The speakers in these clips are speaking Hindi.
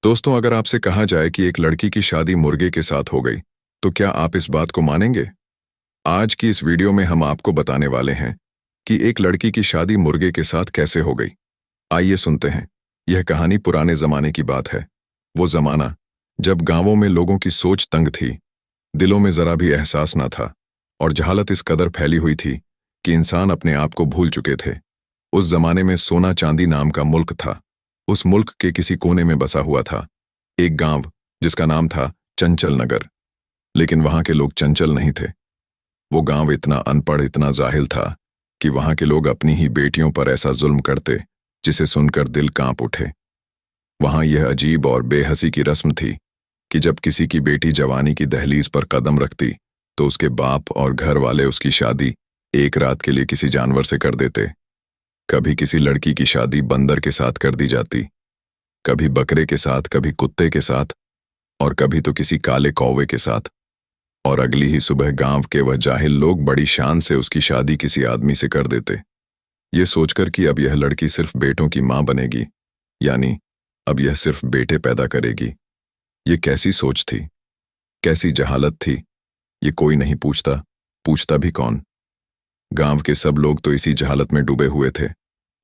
दोस्तों, अगर आपसे कहा जाए कि एक लड़की की शादी मुर्गे के साथ हो गई, तो क्या आप इस बात को मानेंगे? आज की इस वीडियो में हम आपको बताने वाले हैं कि एक लड़की की शादी मुर्गे के साथ कैसे हो गई। आइए सुनते हैं। यह कहानी पुराने जमाने की बात है। वो जमाना जब गांवों में लोगों की सोच तंग थी, दिलों में जरा भी एहसास ना था और जहालत इस कदर फैली हुई थी कि इंसान अपने आप को भूल चुके थे। उस जमाने में सोना चांदी नाम का मुल्क था। उस मुल्क के किसी कोने में बसा हुआ था एक गांव जिसका नाम था चंचल नगर। लेकिन वहां के लोग चंचल नहीं थे। वो गांव इतना अनपढ़, इतना जाहिल था कि वहां के लोग अपनी ही बेटियों पर ऐसा जुल्म करते जिसे सुनकर दिल कांप उठे। वहां यह अजीब और बेहसी की रस्म थी कि जब किसी की बेटी जवानी की दहलीज पर कदम रखती तो उसके बाप और घर वाले उसकी शादी एक रात के लिए किसी जानवर से कर देते। कभी किसी लड़की की शादी बंदर के साथ कर दी जाती, कभी बकरे के साथ, कभी कुत्ते के साथ और कभी तो किसी काले कौवे के साथ। और अगली ही सुबह गांव के वह जाहिल लोग बड़ी शान से उसकी शादी किसी आदमी से कर देते, ये सोचकर कि अब यह लड़की सिर्फ बेटों की मां बनेगी, यानी अब यह सिर्फ बेटे पैदा करेगी। ये कैसी सोच थी, कैसी जहालत थी, ये कोई नहीं पूछता। पूछता भी कौन? गांव के सब लोग तो इसी जहालत में डूबे हुए थे।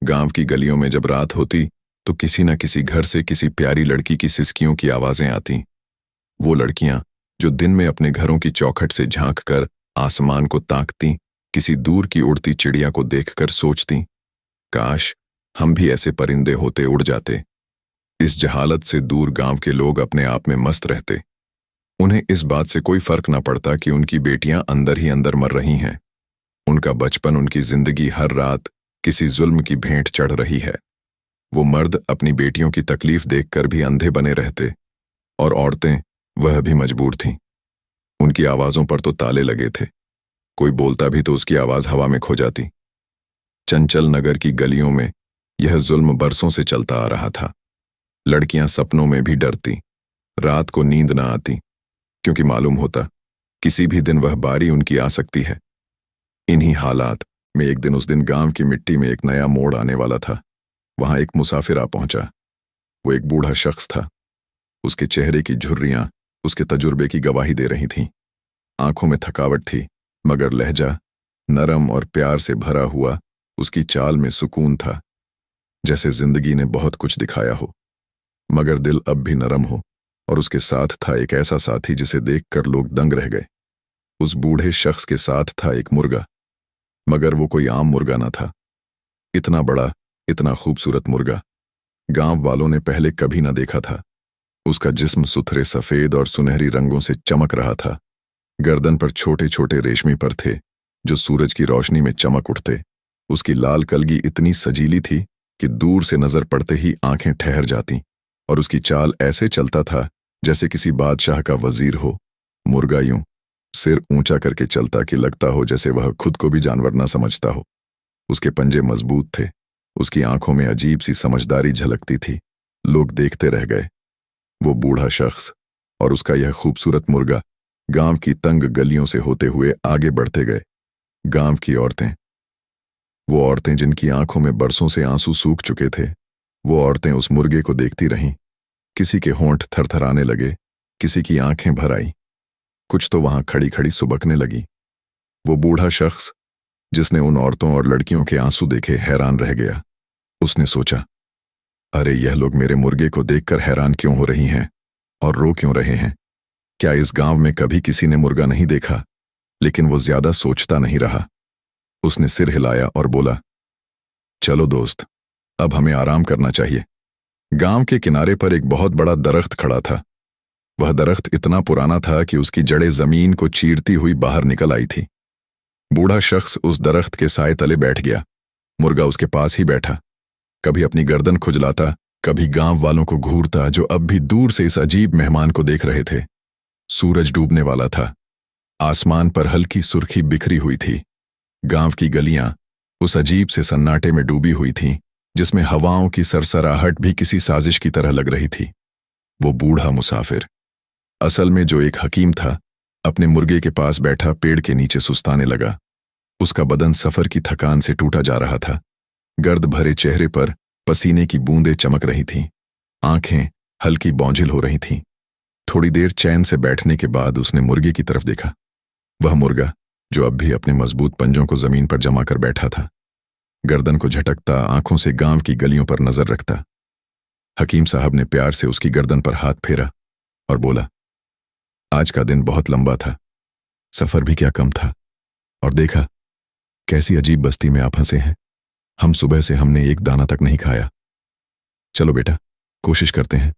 गांव की गलियों में जब रात होती तो किसी न किसी घर से किसी प्यारी लड़की की सिसकियों की आवाजें आती। वो लड़कियां जो दिन में अपने घरों की चौखट से झांक कर आसमान को ताकती, किसी दूर की उड़ती चिड़िया को देखकर सोचती, काश हम भी ऐसे परिंदे होते, उड़ जाते। इस जहालत से दूर गांव के लोग अपने आप में मस्त रहते। उन्हें इस बात से कोई फर्क न पड़ता कि उनकी बेटियां अंदर ही अंदर मर रही हैं। उनका बचपन, उनकी जिंदगी हर रात किसी जुल्म की भेंट चढ़ रही है। वो मर्द अपनी बेटियों की तकलीफ देखकर भी अंधे बने रहते और औरतें वह भी मजबूर थीं। उनकी आवाजों पर तो ताले लगे थे, कोई बोलता भी तो उसकी आवाज हवा में खो जाती। चंचल नगर की गलियों में यह जुल्म बरसों से चलता आ रहा था। लड़कियां सपनों में भी डरती, रात को नींद न आती, क्योंकि मालूम होता किसी भी दिन वह बारी उनकी आ सकती है। इन्हीं हालात में एक दिन, उस दिन गांव की मिट्टी में एक नया मोड़ आने वाला था। वहां एक मुसाफिर आ पहुंचा। वो एक बूढ़ा शख्स था। उसके चेहरे की झुर्रियां उसके तजुर्बे की गवाही दे रही थीं। आंखों में थकावट थी, मगर लहजा नरम और प्यार से भरा हुआ। उसकी चाल में सुकून था, जैसे जिंदगी ने बहुत कुछ दिखाया हो मगर दिल अब भी नरम हो। और उसके साथ था एक ऐसा साथी जिसे देखकर लोग दंग रह गए। उस बूढ़े शख्स के साथ था एक मुर्गा, मगर वो कोई आम मुर्गा न था। इतना बड़ा, इतना खूबसूरत मुर्गा गांव वालों ने पहले कभी न देखा था। उसका जिस्म सुथरे सफेद और सुनहरी रंगों से चमक रहा था। गर्दन पर छोटे छोटे रेशमी पर थे जो सूरज की रोशनी में चमक उठते। उसकी लाल कलगी इतनी सजीली थी कि दूर से नजर पड़ते ही आंखें ठहर जातीं, और उसकी चाल ऐसे चलता था जैसे किसी बादशाह का वजीर हो। मुर्गा यूं सिर ऊंचा करके चलता कि लगता हो जैसे वह खुद को भी जानवर न समझता हो। उसके पंजे मजबूत थे, उसकी आंखों में अजीब सी समझदारी झलकती थी। लोग देखते रह गए। वो बूढ़ा शख्स और उसका यह खूबसूरत मुर्गा गांव की तंग गलियों से होते हुए आगे बढ़ते गए। गांव की औरतें, वो औरतें जिनकी आंखों में बरसों से आंसू सूख चुके थे, वो औरतें उस मुर्गे को देखती रहीं। किसी के होंठ थरथराने लगे, किसी की आंखें भर आई, कुछ तो वहां खड़ी खड़ी सुबकने लगी। वो बूढ़ा शख्स जिसने उन औरतों और लड़कियों के आंसू देखे हैरान रह गया। उसने सोचा, अरे यह लोग मेरे मुर्गे को देखकर हैरान क्यों हो रही हैं और रो क्यों रहे हैं? क्या इस गांव में कभी किसी ने मुर्गा नहीं देखा? लेकिन वो ज्यादा सोचता नहीं रहा। उसने सिर हिलाया और बोला, चलो दोस्त, अब हमें आराम करना चाहिए। गांव के किनारे पर एक बहुत बड़ा दरख्त खड़ा था। वह दरख्त इतना पुराना था कि उसकी जड़ें जमीन को चीरती हुई बाहर निकल आई थी। बूढ़ा शख्स उस दरख्त के साए तले बैठ गया। मुर्गा उसके पास ही बैठा, कभी अपनी गर्दन खुजलाता, कभी गांव वालों को घूरता जो अब भी दूर से इस अजीब मेहमान को देख रहे थे। सूरज डूबने वाला था। आसमान पर हल्की सुर्खी बिखरी हुई थी। गांव की गलियां उस अजीब से सन्नाटे में डूबी हुई थीं जिसमें हवाओं की सरसराहट भी किसी साजिश की तरह लग रही थी। वो बूढ़ा मुसाफिर, असल में जो एक हकीम था, अपने मुर्गे के पास बैठा पेड़ के नीचे सुस्ताने लगा। उसका बदन सफर की थकान से टूटा जा रहा था। गर्द भरे चेहरे पर पसीने की बूंदें चमक रही थीं। आंखें हल्की बौंझिल हो रही थीं। थोड़ी देर चैन से बैठने के बाद उसने मुर्गे की तरफ देखा। वह मुर्गा जो अब भी अपने मजबूत पंजों को जमीन पर जमा कर बैठा था, गर्दन को झटकता, आंखों से गांव की गलियों पर नजर रखता। हकीम साहब ने प्यार से उसकी गर्दन पर हाथ फेरा और बोला, आज का दिन बहुत लंबा था, सफर भी क्या कम था, और देखा कैसी अजीब बस्ती में आप फंसे हैं। हम सुबह से हमने एक दाना तक नहीं खाया। चलो बेटा, कोशिश करते हैं,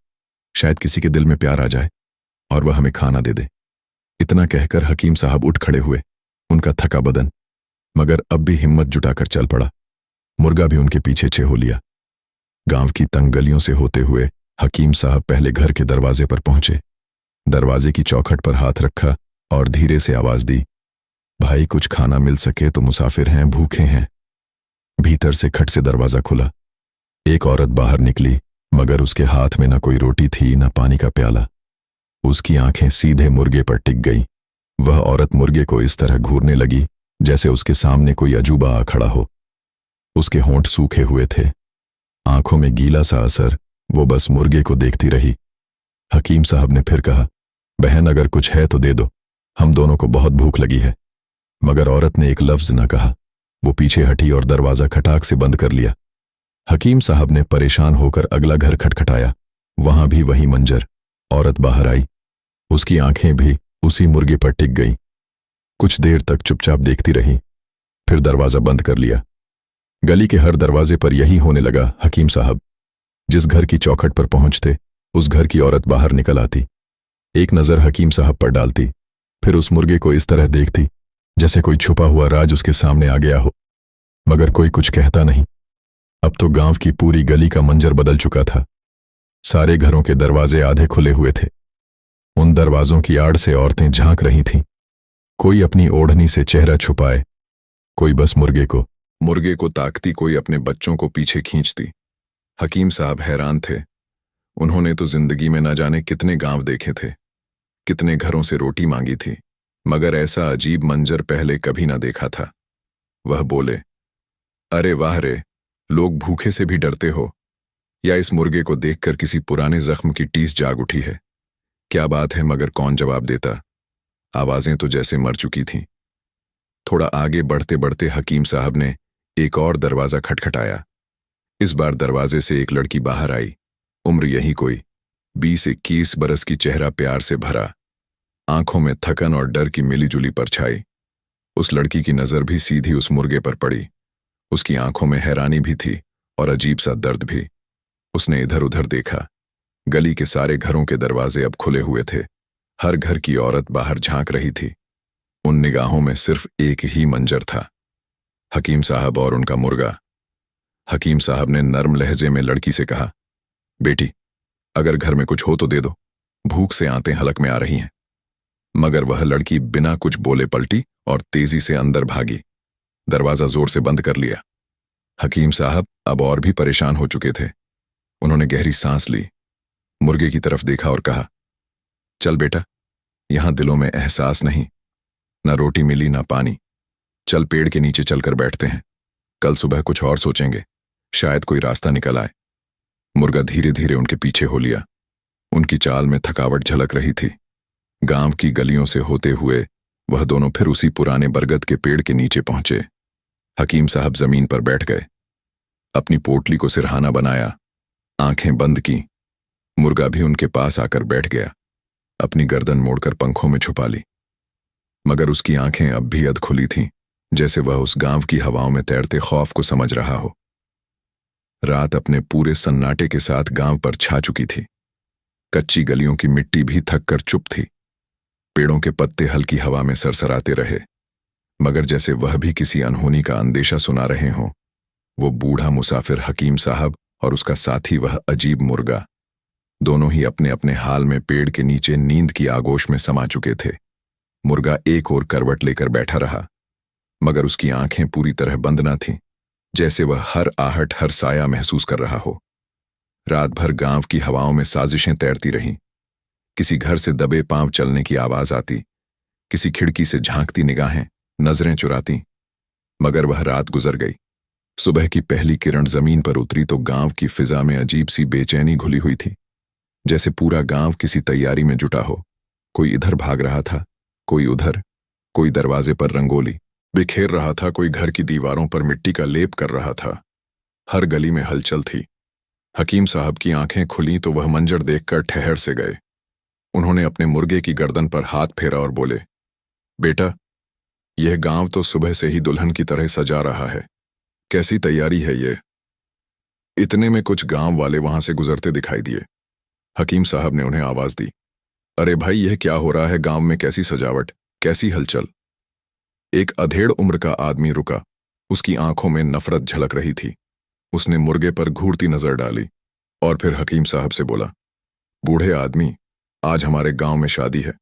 शायद किसी के दिल में प्यार आ जाए और वह हमें खाना दे दे। इतना कहकर हकीम साहब उठ खड़े हुए, उनका थका बदन, मगर अब भी हिम्मत जुटाकर चल पड़ा। मुर्गा भी उनके पीछे चेहो लिया। गांव की तंग गलियों से होते हुए हकीम साहब पहले घर के दरवाजे पर पहुंचे। दरवाजे की चौखट पर हाथ रखा और धीरे से आवाज दी, भाई कुछ खाना मिल सके तो, मुसाफिर हैं, भूखे हैं। भीतर से खट से दरवाजा खुला। एक औरत बाहर निकली, मगर उसके हाथ में न कोई रोटी थी न पानी का प्याला। उसकी आंखें सीधे मुर्गे पर टिक गई। वह औरत मुर्गे को इस तरह घूरने लगी जैसे उसके सामने कोई अजूबा आ खड़ा हो। उसके होंठ सूखे हुए थे, आंखों में गीला सा असर। वो बस मुर्गे को देखती रही। हकीम साहब ने फिर कहा, बहन अगर कुछ है तो दे दो, हम दोनों को बहुत भूख लगी है। मगर औरत ने एक लफ्ज न कहा। वो पीछे हटी और दरवाजा खटाक से बंद कर लिया। हकीम साहब ने परेशान होकर अगला घर खटखटाया। वहां भी वही मंजर। औरत बाहर आई, उसकी आंखें भी उसी मुर्गे पर टिक गई। कुछ देर तक चुपचाप देखती रही, फिर दरवाजा बंद कर लिया। गली के हर दरवाजे पर यही होने लगा। हकीम साहब जिस घर की चौखट पर पहुंचते, उस घर की औरत बाहर निकल आती, एक नजर हकीम साहब पर डालती, फिर उस मुर्गे को इस तरह देखती जैसे कोई छुपा हुआ राज उसके सामने आ गया हो, मगर कोई कुछ कहता नहीं। अब तो गांव की पूरी गली का मंजर बदल चुका था। सारे घरों के दरवाजे आधे खुले हुए थे। उन दरवाजों की आड़ से औरतें झांक रही थीं। कोई अपनी ओढ़नी से चेहरा छुपाए, कोई बस मुर्गे को ताकती, कोई अपने बच्चों को पीछे खींचती। हकीम साहब हैरान थे। उन्होंने तो जिंदगी में न जाने कितने गांव देखे थे, कितने घरों से रोटी मांगी थी, मगर ऐसा अजीब मंजर पहले कभी न देखा था। वह बोले, अरे वाह रे, लोग भूखे से भी डरते हो, या इस मुर्गे को देखकर किसी पुराने जख्म की टीस जाग उठी है? क्या बात है, मगर कौन जवाब देता? आवाजें तो जैसे मर चुकी थीं। थोड़ा आगे बढ़ते बढ़ते हकीम साहब ने एक और दरवाजा खटखटाया। इस बार दरवाजे से एक लड़की बाहर आई। उम्र यही कोई 20-21 बरस की, चेहरा प्यार से भरा, आंखों में थकन और डर की मिलीजुली परछाई। उस लड़की की नजर भी सीधी उस मुर्गे पर पड़ी। उसकी आंखों में हैरानी भी थी और अजीब सा दर्द भी। उसने इधर उधर देखा। गली के सारे घरों के दरवाजे अब खुले हुए थे। हर घर की औरत बाहर झांक रही थी। उन निगाहों में सिर्फ एक ही मंजर था, हकीम साहब और उनका मुर्गा। हकीम साहब ने नर्म लहजे में लड़की से कहा, बेटी अगर घर में कुछ हो तो दे दो, भूख से आंतें हलक में आ रही हैं। मगर वह लड़की बिना कुछ बोले पलटी और तेजी से अंदर भागी। दरवाजा जोर से बंद कर लिया। हकीम साहब अब और भी परेशान हो चुके थे। उन्होंने गहरी सांस ली, मुर्गे की तरफ देखा और कहा, चल बेटा, यहां दिलों में एहसास नहीं, ना रोटी मिली ना पानी। चल पेड़ के नीचे चलकर बैठते हैं, कल सुबह कुछ और सोचेंगे, शायद कोई रास्ता निकल आए। मुर्गा धीरे धीरे उनके पीछे हो लिया। उनकी चाल में थकावट झलक रही थी। गांव की गलियों से होते हुए वह दोनों फिर उसी पुराने बरगद के पेड़ के नीचे पहुंचे। हकीम साहब जमीन पर बैठ गए, अपनी पोटली को सिरहाना बनाया, आंखें बंद की। मुर्गा भी उनके पास आकर बैठ गया, अपनी गर्दन मोड़कर पंखों में छुपा ली। मगर उसकी आंखें अब भी अधखुली थीं, जैसे वह उस गांव की हवाओं में तैरते खौफ को समझ रहा हो। रात अपने पूरे सन्नाटे के साथ गांव पर छा चुकी थी। कच्ची गलियों की मिट्टी भी थक कर चुप थी। पेड़ों के पत्ते हल्की हवा में सरसराते रहे, मगर जैसे वह भी किसी अनहोनी का अंदेशा सुना रहे हों। वो बूढ़ा मुसाफिर हकीम साहब और उसका साथी वह अजीब मुर्गा, दोनों ही अपने अपने हाल में पेड़ के नीचे नींद की आगोश में समा चुके थे। मुर्गा एक और करवट लेकर बैठा रहा, मगर उसकी आंखें पूरी तरह बंद न थीं, जैसे वह हर आहट, हर साया महसूस कर रहा हो। रात भर गांव की हवाओं में साजिशें तैरती रहीं। किसी घर से दबे पांव चलने की आवाज आती, किसी खिड़की से झांकती निगाहें नजरें चुराती। मगर वह रात गुजर गई। सुबह की पहली किरण जमीन पर उतरी तो गांव की फिजा में अजीब सी बेचैनी घुली हुई थी, जैसे पूरा गांव किसी तैयारी में जुटा हो। कोई इधर भाग रहा था, कोई उधर, कोई दरवाजे पर रंगोली बिखेर रहा था, कोई घर की दीवारों पर मिट्टी का लेप कर रहा था। हर गली में हलचल थी। हकीम साहब की आंखें खुली तो वह मंजर देखकर ठहर से गए। उन्होंने अपने मुर्गे की गर्दन पर हाथ फेरा और बोले, बेटा, यह गांव तो सुबह से ही दुल्हन की तरह सजा रहा है। कैसी तैयारी है ये? इतने में कुछ गांव वाले वहां से गुजरते दिखाई दिए। हकीम साहब ने उन्हें आवाज दी, अरे भाई, यह क्या हो रहा है? गांव में कैसी सजावट, कैसी हलचल? एक अधेड़ उम्र का आदमी रुका। उसकी आंखों में नफरत झलक रही थी। उसने मुर्गे पर घूरती नजर डाली और फिर हकीम साहब से बोला, बूढ़े आदमी, आज हमारे गांव में शादी है।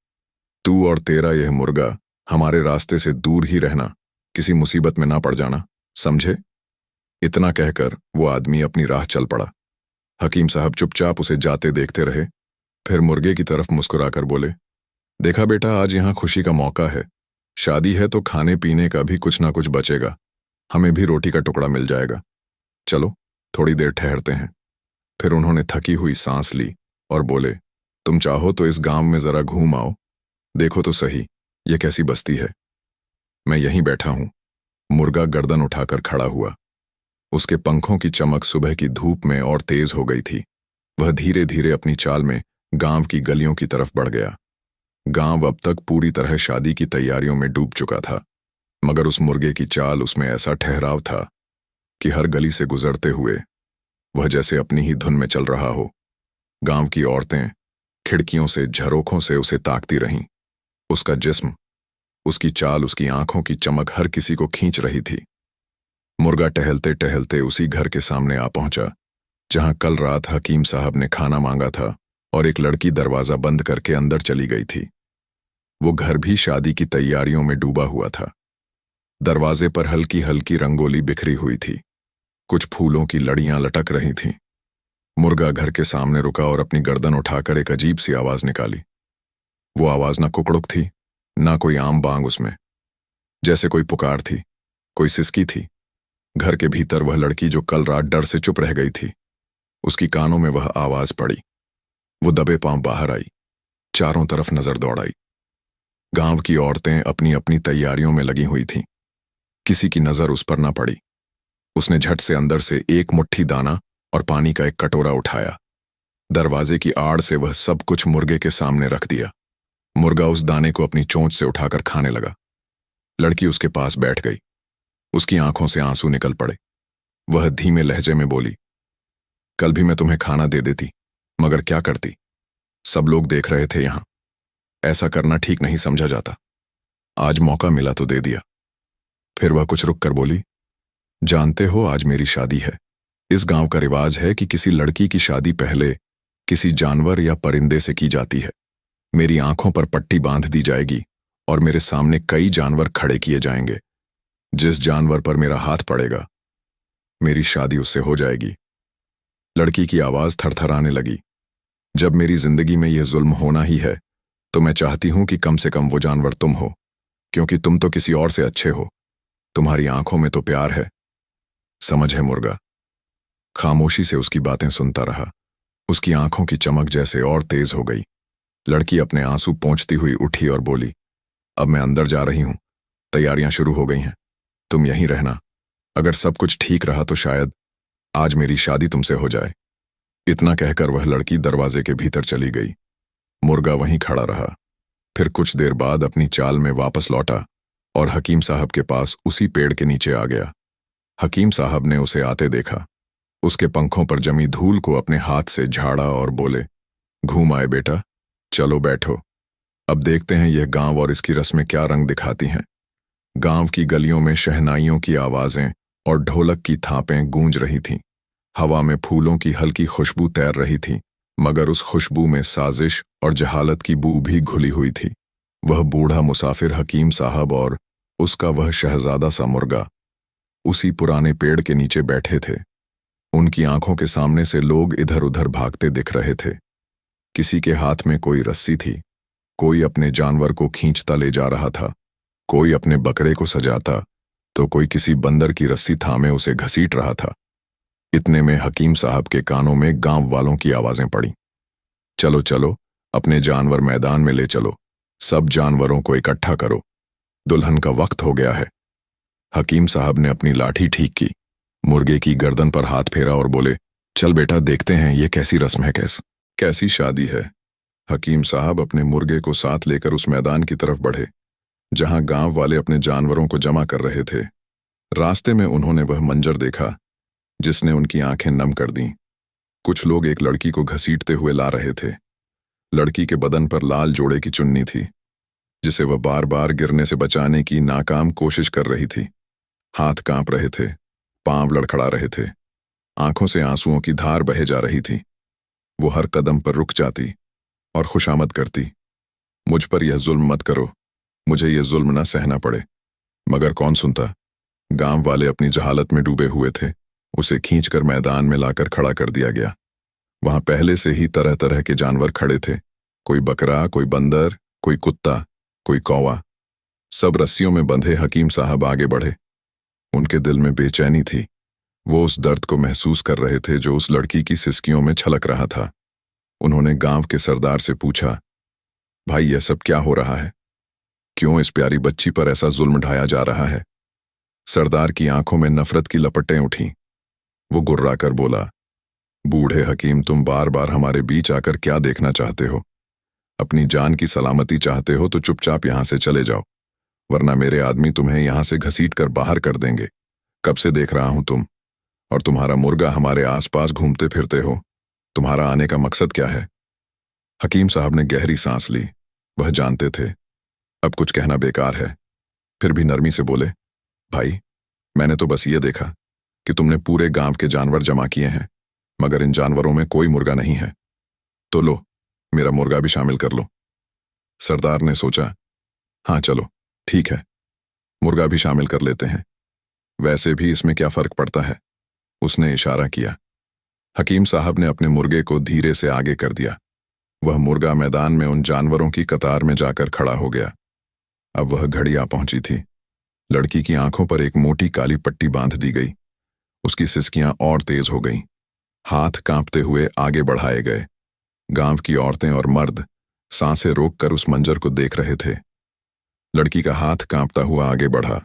तू और तेरा यह मुर्गा हमारे रास्ते से दूर ही रहना, किसी मुसीबत में ना पड़ जाना, समझे? इतना कहकर वो आदमी अपनी राह चल पड़ा। हकीम साहब चुपचाप उसे जाते देखते रहे, फिर मुर्गे की तरफ मुस्कुराकर बोले, देखा बेटा, आज यहाँ खुशी का मौका है। शादी है तो खाने पीने का भी कुछ ना कुछ बचेगा, हमें भी रोटी का टुकड़ा मिल जाएगा। चलो थोड़ी देर ठहरते हैं। फिर उन्होंने थकी हुई सांस ली और बोले, तुम चाहो तो इस गांव में जरा घूम आओ, देखो तो सही ये कैसी बस्ती है। मैं यहीं बैठा हूं। मुर्गा गर्दन उठाकर खड़ा हुआ। उसके पंखों की चमक सुबह की धूप में और तेज हो गई थी। वह धीरे धीरे अपनी चाल में गांव की गलियों की तरफ बढ़ गया। गांव अब तक पूरी तरह शादी की तैयारियों में डूब चुका था, मगर उस मुर्गे की चाल, उसमें ऐसा ठहराव था कि हर गली से गुजरते हुए वह जैसे अपनी ही धुन में चल रहा हो। गांव की औरतें खिड़कियों से, झरोखों से उसे ताकती रहीं। उसका जिस्म, उसकी चाल, उसकी आंखों की चमक हर किसी को खींच रही थी। मुर्गा टहलते टहलते उसी घर के सामने आ पहुंचा जहां कल रात हकीम साहब ने खाना मांगा था और एक लड़की दरवाजा बंद करके अंदर चली गई थी। वो घर भी शादी की तैयारियों में डूबा हुआ था। दरवाजे पर हल्की हल्की रंगोली बिखरी हुई थी, कुछ फूलों की लड़ियां लटक रही थीं। मुर्गा घर के सामने रुका और अपनी गर्दन उठाकर एक अजीब सी आवाज निकाली। वो आवाज ना कुकड़ुक थी, ना कोई आम बांग उसमें, जैसे कोई पुकार थी, कोई सिसकी थी। घर के भीतर वह लड़की जो कल रात डर से चुप रह गई थी, उसकी कानों में वह आवाज पड़ी। वो दबे पांव बाहर आई, चारों तरफ नजर दौड़ाई। गांव की औरतें अपनी अपनी तैयारियों में लगी हुई थीं। किसी की नजर उस पर ना पड़ी। उसने झट से अंदर से एक मुट्ठी दाना और पानी का एक कटोरा उठाया। दरवाजे की आड़ से वह सब कुछ मुर्गे के सामने रख दिया। मुर्गा उस दाने को अपनी चोंच से उठाकर खाने लगा। लड़की उसके पास बैठ गई। उसकी आंखों से आंसू निकल पड़े। वह धीमे लहजे में बोली, कल भी मैं तुम्हें खाना दे देती, मगर क्या करती, सब लोग देख रहे थे यहां। ऐसा करना ठीक नहीं समझा जाता। आज मौका मिला तो दे दिया। फिर वह कुछ रुक कर बोली, जानते हो, आज मेरी शादी है। इस गांव का रिवाज है कि किसी लड़की की शादी पहले किसी जानवर या परिंदे से की जाती है। मेरी आंखों पर पट्टी बांध दी जाएगी और मेरे सामने कई जानवर खड़े किए जाएंगे। जिस जानवर पर मेरा हाथ पड़ेगा, मेरी शादी उससे हो जाएगी। लड़की की आवाज थरथराने लगी। जब मेरी जिंदगी में यह जुल्म होना ही है, तो मैं चाहती हूं कि कम से कम वो जानवर तुम हो, क्योंकि तुम तो किसी और से अच्छे हो। तुम्हारी आंखों में तो प्यार है। समझ है मुर्गा? खामोशी से उसकी बातें सुनता रहा। उसकी आंखों की चमक जैसे और तेज हो गई। लड़की अपने आंसू पोंछती हुई उठी और बोली, अब मैं अंदर जा रही हूं, तैयारियां शुरू हो गई हैं। तुम यहीं रहना। अगर सब कुछ ठीक रहा तो शायद आज मेरी शादी तुमसे हो जाए। इतना कहकर वह लड़की दरवाजे के भीतर चली गई। मुर्गा वहीं खड़ा रहा। फिर कुछ देर बाद अपनी चाल में वापस लौटा और हकीम साहब के पास उसी पेड़ के नीचे आ गया। हकीम साहब ने उसे आते देखा। उसके पंखों पर जमी धूल को अपने हाथ से झाड़ा और बोले, घूम आए बेटा, चलो बैठो। अब देखते हैं यह गांव और इसकी रस्में क्या रंग दिखाती हैं। गांव की गलियों में शहनाइयों की आवाजें और ढोलक की थापें गूंज रही थीं। हवा में फूलों की हल्की खुशबू तैर रही थी, मगर उस खुशबू में साजिश और जहालत की बू भी घुली हुई थी। वह बूढ़ा मुसाफिर हकीम साहब और उसका वह शहजादा सा मुर्गा उसी पुराने पेड़ के नीचे बैठे थे। उनकी आंखों के सामने से लोग इधर उधर भागते दिख रहे थे। किसी के हाथ में कोई रस्सी थी, कोई अपने जानवर को खींचता ले जा रहा था, कोई अपने बकरे को सजाता, तो कोई किसी बंदर की रस्सी थामे उसे घसीट रहा था। इतने में हकीम साहब के कानों में गांव वालों की आवाजें पड़ी। चलो चलो, अपने जानवर मैदान में ले चलो, सब जानवरों को इकट्ठा करो, दुल्हन का वक्त हो गया है। हकीम साहब ने अपनी लाठी ठीक की, मुर्गे की गर्दन पर हाथ फेरा और बोले, चल बेटा, देखते हैं ये कैसी रस्म है, कैसी शादी है। हकीम साहब अपने मुर्गे को साथ लेकर उस मैदान की तरफ बढ़े जहां गांव वाले अपने जानवरों को जमा कर रहे थे। रास्ते में उन्होंने वह मंजर देखा जिसने उनकी आंखें नम कर दीं। कुछ लोग एक लड़की को घसीटते हुए ला रहे थे। लड़की के बदन पर लाल जोड़े की चुन्नी थी जिसे वह बार बार गिरने से बचाने की नाकाम कोशिश कर रही थी। हाथ कांप रहे थे, पांव लड़खड़ा रहे थे, आंखों से आंसुओं की धार बहे जा रही थी। वो हर कदम पर रुक जाती और खुशामद करती, मुझ पर यह जुल्म मत करो, मुझे यह जुल्म न सहना पड़े। मगर कौन सुनता। गांव वाले अपनी जहालत में डूबे हुए थे। उसे खींचकर मैदान में लाकर खड़ा कर दिया गया। वहां पहले से ही तरह तरह के जानवर खड़े थे, कोई बकरा, कोई बंदर, कोई कुत्ता, कोई कौवा। सब रस्सियों में बंधे हकीम साहब आगे बढ़े। उनके दिल में बेचैनी थी। वो उस दर्द को महसूस कर रहे थे जो उस लड़की की सिसकियों में छलक रहा था। उन्होंने गांव के सरदार से पूछा, भाई यह सब क्या हो रहा है? क्यों इस प्यारी बच्ची पर ऐसा जुल्म ढाया जा रहा है? सरदार की आंखों में नफरत की लपटें उठीं। वो गुर्राकर बोला, बूढ़े हकीम, तुम बार बार हमारे बीच आकर क्या देखना चाहते हो? अपनी जान की सलामती चाहते हो तो चुपचाप यहां से चले जाओ, वरना मेरे आदमी तुम्हें यहां से घसीट कर बाहर कर देंगे। कब से देख रहा हूं तुम और तुम्हारा मुर्गा हमारे आसपास घूमते फिरते हो। तुम्हारा आने का मकसद क्या है? हकीम साहब ने गहरी सांस ली। वह जानते थे अब कुछ कहना बेकार है, फिर भी नरमी से बोले, भाई, मैंने तो बस ये देखा कि तुमने पूरे गांव के जानवर जमा किए हैं, मगर इन जानवरों में कोई मुर्गा नहीं है। तो लो, मेरा मुर्गा भी शामिल कर लो। सरदार ने सोचा, हाँ चलो ठीक है, मुर्गा भी शामिल कर लेते हैं, वैसे भी इसमें क्या फर्क पड़ता है। उसने इशारा किया। हकीम साहब ने अपने मुर्गे को धीरे से आगे कर दिया। वह मुर्गा मैदान में उन जानवरों की कतार में जाकर खड़ा हो गया। अब वह घड़ी आ पहुंची थी। लड़की की आंखों पर एक मोटी काली पट्टी बांध दी गई। उसकी सिसकियां और तेज हो गईं। हाथ कांपते हुए आगे बढ़ाए गए। गांव की औरतें और मर्द सांसें रोककर उस मंजर को देख रहे थे। लड़की का हाथ कांपता हुआ आगे बढ़ा।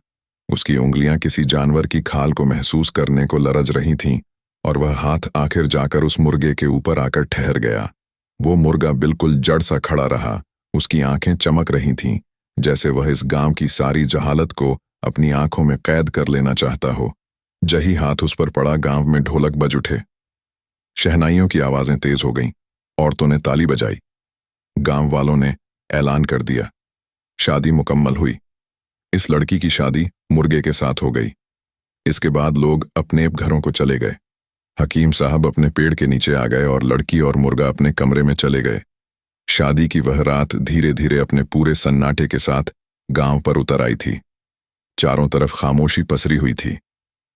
उसकी उंगलियां किसी जानवर की खाल को महसूस करने को लरज रही थीं और वह हाथ आखिर जाकर उस मुर्गे के ऊपर आकर ठहर गया। वो मुर्गा बिल्कुल जड़ सा खड़ा रहा। उसकी आंखें चमक रही थीं, जैसे वह इस गांव की सारी जहालत को अपनी आंखों में कैद कर लेना चाहता हो। जही हाथ उस पर पड़ा, गांव में ढोलक बज उठे। शहनाइयों की आवाजें तेज हो गईं। औरतों ने ताली बजाई। गांव वालों ने ऐलान कर दिया, शादी मुकम्मल हुई। इस लड़की की शादी मुर्गे के साथ हो गई। इसके बाद लोग अपने घरों को चले गए। हकीम साहब अपने पेड़ के नीचे आ गए और लड़की और मुर्गा अपने कमरे में चले गए। शादी की वह रात धीरे धीरे अपने पूरे सन्नाटे के साथ गांव पर उतर आई थी। चारों तरफ खामोशी पसरी हुई थी।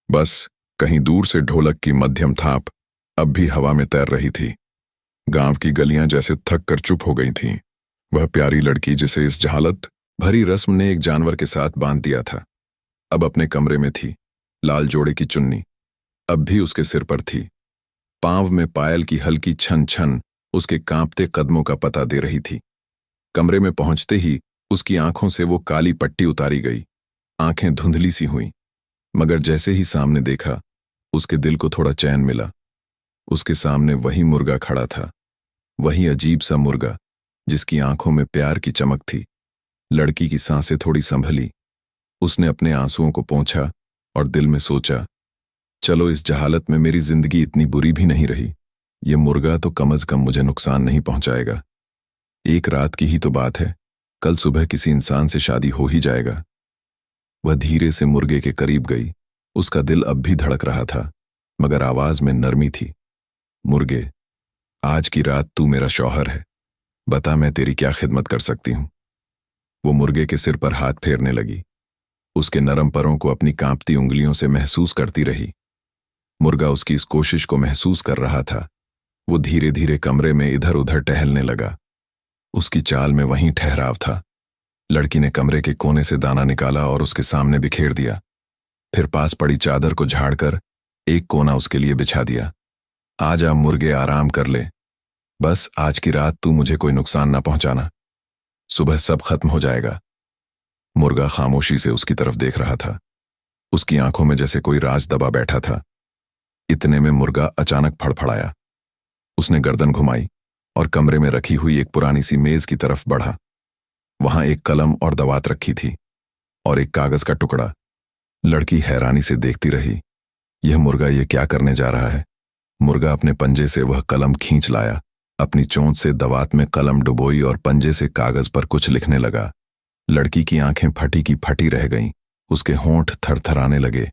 बस कहीं दूर से ढोलक की मध्यम थाप अब भी हवा में तैर रही थी। गांव की गलियां जैसे थक कर चुप हो गई थीं। वह प्यारी लड़की जिसे इस जहालत भरी रस्म ने एक जानवर के साथ बांध दिया था, अब अपने कमरे में थी। लाल जोड़े की चुन्नी अब भी उसके सिर पर थी। पांव में पायल की हल्की छन छन उसके कांपते कदमों का पता दे रही थी। कमरे में पहुंचते ही उसकी आंखों से वो काली पट्टी उतारी गई। आंखें धुंधली सी हुईं, मगर जैसे ही सामने देखा, उसके दिल को थोड़ा चैन मिला। उसके सामने वही मुर्गा खड़ा था, वही अजीब सा मुर्गा जिसकी आंखों में प्यार की चमक थी। लड़की की सांसें थोड़ी संभली। उसने अपने आंसुओं को पोंछा और दिल में सोचा, चलो इस जहालत में मेरी जिंदगी इतनी बुरी भी नहीं रही। ये मुर्गा तो कम से कम मुझे नुकसान नहीं पहुंचाएगा। एक रात की ही तो बात है, कल सुबह किसी इंसान से शादी हो ही जाएगा। वह धीरे से मुर्गे के करीब गई। उसका दिल अब भी धड़क रहा था, मगर आवाज में नरमी थी। मुर्गे, आज की रात तू मेरा शौहर है, बता मैं तेरी क्या खिदमत कर सकती हूं। वो मुर्गे के सिर पर हाथ फेरने लगी। उसके नरम परों को अपनी कांपती उंगलियों से महसूस करती रही। मुर्गा उसकी इस कोशिश को महसूस कर रहा था। वो धीरे धीरे कमरे में इधर उधर टहलने लगा। उसकी चाल में वहीं ठहराव था। लड़की ने कमरे के कोने से दाना निकाला और उसके सामने बिखेर दिया। फिर पास पड़ी चादर को झाड़कर एक कोना उसके लिए बिछा दिया। आजा मुर्गे, आराम कर ले। बस आज की रात तू मुझे कोई नुकसान ना पहुंचाना, सुबह सब खत्म हो जाएगा। मुर्गा खामोशी से उसकी तरफ देख रहा था। उसकी आंखों में जैसे कोई राज दबा बैठा था। इतने में मुर्गा अचानक फड़फड़ाया। उसने गर्दन घुमाई और कमरे में रखी हुई एक पुरानी सी मेज की तरफ बढ़ा। वहां एक कलम और दवात रखी थी और एक कागज का टुकड़ा। लड़की हैरानी से देखती रही। यह मुर्गा ये क्या करने जा रहा है? मुर्गा अपने पंजे से वह कलम खींच लाया, अपनी चोंच से दवात में कलम डुबोई और पंजे से कागज पर कुछ लिखने लगा। लड़की की आंखें फटी की फटी रह गईं। उसके होंठ थरथराने लगे।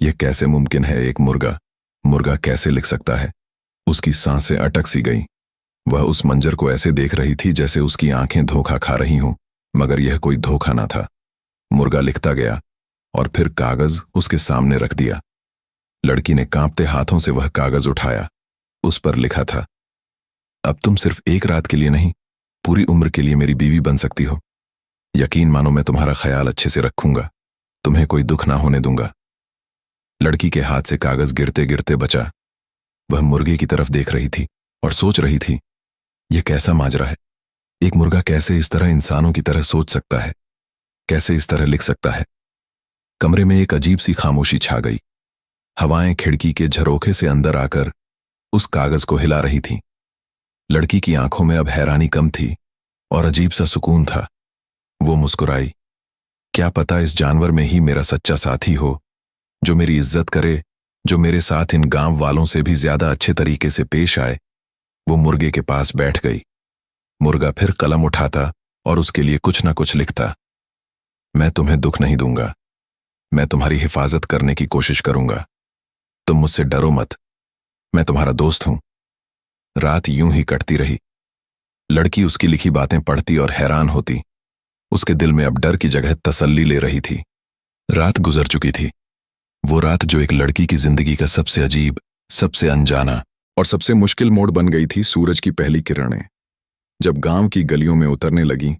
यह कैसे मुमकिन है? एक मुर्गा कैसे लिख सकता है? उसकी सांसें अटक सी गईं। वह उस मंजर को ऐसे देख रही थी जैसे उसकी आंखें धोखा खा रही हों, मगर यह कोई धोखा ना था। मुर्गा लिखता गया और फिर कागज उसके सामने रख दिया। लड़की ने कांपते हाथों से वह कागज उठाया। उस पर लिखा था, अब तुम सिर्फ एक रात के लिए नहीं, पूरी उम्र के लिए मेरी बीवी बन सकती हो। यकीन मानो मैं तुम्हारा ख्याल अच्छे से रखूंगा, तुम्हें कोई दुख ना होने दूंगा। लड़की के हाथ से कागज गिरते गिरते बचा। वह मुर्गे की तरफ देख रही थी और सोच रही थी, यह कैसा माजरा है? एक मुर्गा कैसे इस तरह इंसानों की तरह सोच सकता है? कैसे इस तरह लिख सकता है? कमरे में एक अजीब सी खामोशी छा गई। हवाएं खिड़की के झरोखे से अंदर आकर उस कागज को हिला रही थीं। लड़की की आंखों में अब हैरानी कम थी और अजीब सा सुकून था। वो मुस्कुराई। क्या पता इस जानवर में ही मेरा सच्चा साथी हो, जो मेरी इज्जत करे, जो मेरे साथ इन गांव वालों से भी ज्यादा अच्छे तरीके से पेश आए। वो मुर्गे के पास बैठ गई। मुर्गा फिर कलम उठाता और उसके लिए कुछ ना कुछ लिखता। मैं तुम्हें दुख नहीं दूंगा, मैं तुम्हारी हिफाजत करने की कोशिश करूंगा। तुम मुझसे डरो मत, मैं तुम्हारा दोस्त हूं। रात यूं ही कटती रही। लड़की उसकी लिखी बातें पढ़ती और हैरान होती। उसके दिल में अब डर की जगह तसल्ली ले रही थी। रात गुजर चुकी थी। वो रात जो एक लड़की की जिंदगी का सबसे अजीब, सबसे अनजाना और सबसे मुश्किल मोड़ बन गई थी। सूरज की पहली किरणें जब गांव की गलियों में उतरने लगी,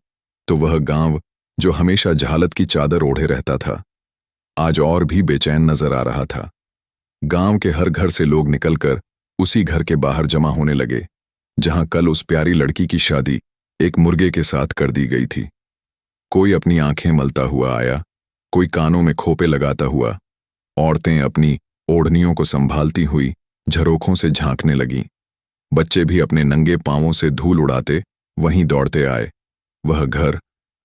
तो वह गांव जो हमेशा जहालत की चादर ओढ़े रहता था, आज और भी बेचैन नजर आ रहा था। गांव के हर घर से लोग निकलकर उसी घर के बाहर जमा होने लगे, जहां कल उस प्यारी लड़की की शादी एक मुर्गे के साथ कर दी गई थी। कोई अपनी आंखें मलता हुआ आया, कोई कानों में खोपे लगाता हुआ। औरतें अपनी ओढ़नियों को संभालती हुई झरोखों से झांकने लगीं। बच्चे भी अपने नंगे पांवों से धूल उड़ाते वहीं दौड़ते आए। वह घर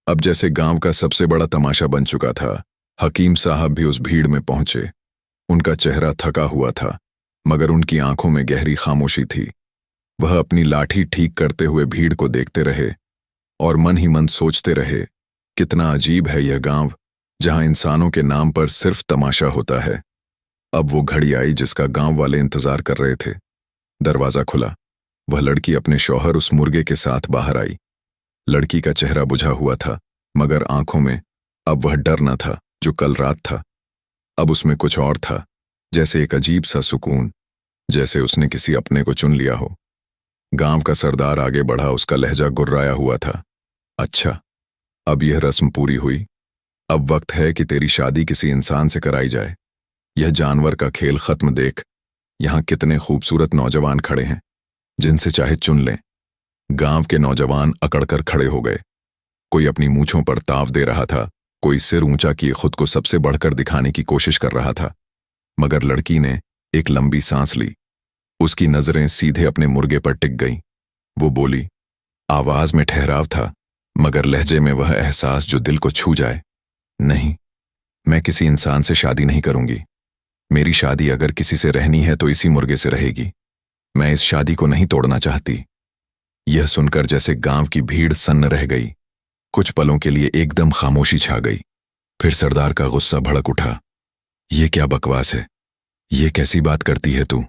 अब जैसे गांव का सबसे बड़ा तमाशा बन चुका था। हकीम साहब भी उस भीड़ में पहुंचे। उनका चेहरा थका हुआ था, मगर उनकी आंखों में गहरी खामोशी थी। वह अपनी लाठी ठीक करते हुए भीड़ को देखते रहे और मन ही मन सोचते रहे, कितना अजीब है यह गांव, जहां इंसानों के नाम पर सिर्फ तमाशा होता है। अब वो घड़ी आई जिसका गांव वाले इंतजार कर रहे थे। दरवाजा खुला। वह लड़की अपने शौहर उस मुर्गे के साथ बाहर आई। लड़की का चेहरा बुझा हुआ था, मगर आंखों में अब वह डर न था जो कल रात था। अब उसमें कुछ और था, जैसे एक अजीब सा सुकून, जैसे उसने किसी अपने को चुन लिया हो। गांव का सरदार आगे बढ़ा। उसका लहजा गुर्राया हुआ था। अच्छा, अब यह रस्म पूरी हुई। अब वक्त है कि तेरी शादी किसी इंसान से कराई जाए। यह जानवर का खेल खत्म देख। यहां कितने खूबसूरत नौजवान खड़े हैं, जिनसे चाहे चुन लें। गांव के नौजवान अकड़कर खड़े हो गए। कोई अपनी मूंछों पर ताव दे रहा था, कोई सिर ऊंचा किए खुद को सबसे बढ़कर दिखाने की कोशिश कर रहा था। मगर लड़की ने एक लंबी सांस ली। उसकी नजरें सीधे अपने मुर्गे पर टिक गईं। वो बोली। आवाज में ठहराव था, मगर लहजे में वह एहसास जो दिल को छू जाए। नहीं, मैं किसी इंसान से शादी नहीं करूंगी। मेरी शादी अगर किसी से रहनी है तो इसी मुर्गे से रहेगी। मैं इस शादी को नहीं तोड़ना चाहती। यह सुनकर जैसे गांव की भीड़ सन्न रह गई। कुछ पलों के लिए एकदम खामोशी छा गई। फिर सरदार का गुस्सा भड़क उठा। ये क्या बकवास है? ये कैसी बात करती है तू?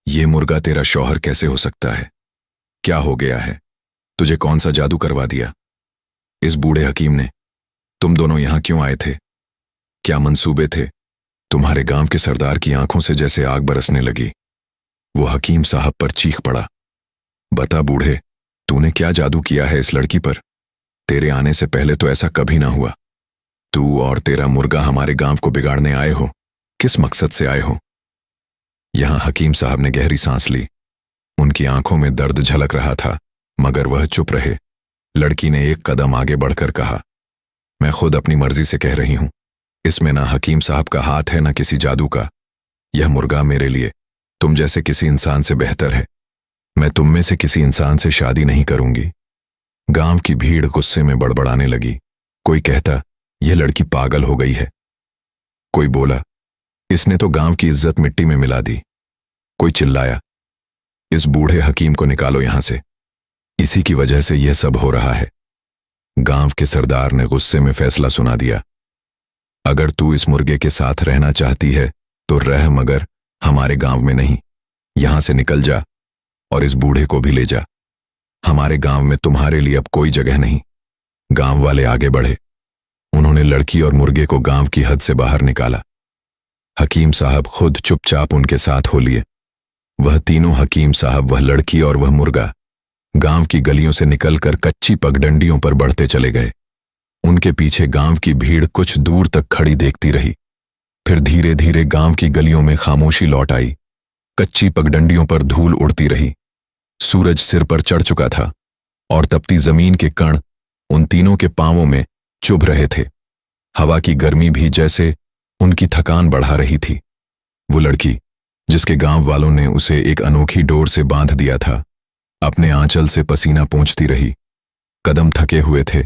ये मुर्गा तेरा शौहर कैसे हो सकता है? क्या हो गया है? तुझे कौन सा जादू करवा दिया इस बूढ़े हकीम ने? तुम दोनों यहां क्यों आए थे? क्या मंसूबे थे? तुम्हारे गांव के सरदार की आंखों से जैसे आग बरसने लगी। वो हकीम साहब पर चीख पड़ा। बता बूढ़े, तूने क्या जादू किया है इस लड़की पर? तेरे आने से पहले तो ऐसा कभी ना हुआ। तू और तेरा मुर्गा हमारे गांव को बिगाड़ने आए हो। किस मकसद से आए हो? यहां हकीम साहब ने गहरी सांस ली। उनकी आंखों में दर्द झलक रहा था, मगर वह चुप रहे। लड़की ने एक कदम आगे बढ़कर कहा, मैं खुद अपनी मर्जी से कह रही हूं। इसमें ना हकीम साहब का हाथ है, ना किसी जादू का। यह मुर्गा मेरे लिए तुम जैसे किसी इंसान से बेहतर है। मैं तुम में से किसी इंसान से शादी नहीं करूंगी। गांव की भीड़ गुस्से में बड़बड़ाने लगी। कोई कहता, यह लड़की पागल हो गई है। कोई बोला, इसने तो गांव की इज्जत मिट्टी में मिला दी। कोई चिल्लाया, इस बूढ़े हकीम को निकालो यहां से, इसी की वजह से यह सब हो रहा है। गांव के सरदार ने गुस्से में फैसला सुना दिया, अगर तू इस मुर्गे के साथ रहना चाहती है तो रह, मगर हमारे गांव में नहीं। यहां से निकल जा और इस बूढ़े को भी ले जा। हमारे गांव में तुम्हारे लिए अब कोई जगह नहीं। गांव वाले आगे बढ़े। उन्होंने लड़की और मुर्गे को गांव की हद से बाहर निकाला। हकीम साहब खुद चुपचाप उनके साथ हो लिए। वह तीनों, हकीम साहब, वह लड़की और वह मुर्गा, गांव की गलियों से निकलकर कच्ची पगडंडियों पर बढ़ते चले गए। उनके पीछे गांव की भीड़ कुछ दूर तक खड़ी देखती रही। फिर धीरे धीरे गांव की गलियों में खामोशी लौट आई। कच्ची पगडंडियों पर धूल उड़ती रही। सूरज सिर पर चढ़ चुका था और तपती जमीन के कण उन तीनों के पांवों में चुभ रहे थे। हवा की गर्मी भी जैसे उनकी थकान बढ़ा रही थी। वो लड़की, जिसके गांव वालों ने उसे एक अनोखी डोर से बांध दिया था, अपने आंचल से पसीना पोंछती रही। कदम थके हुए थे,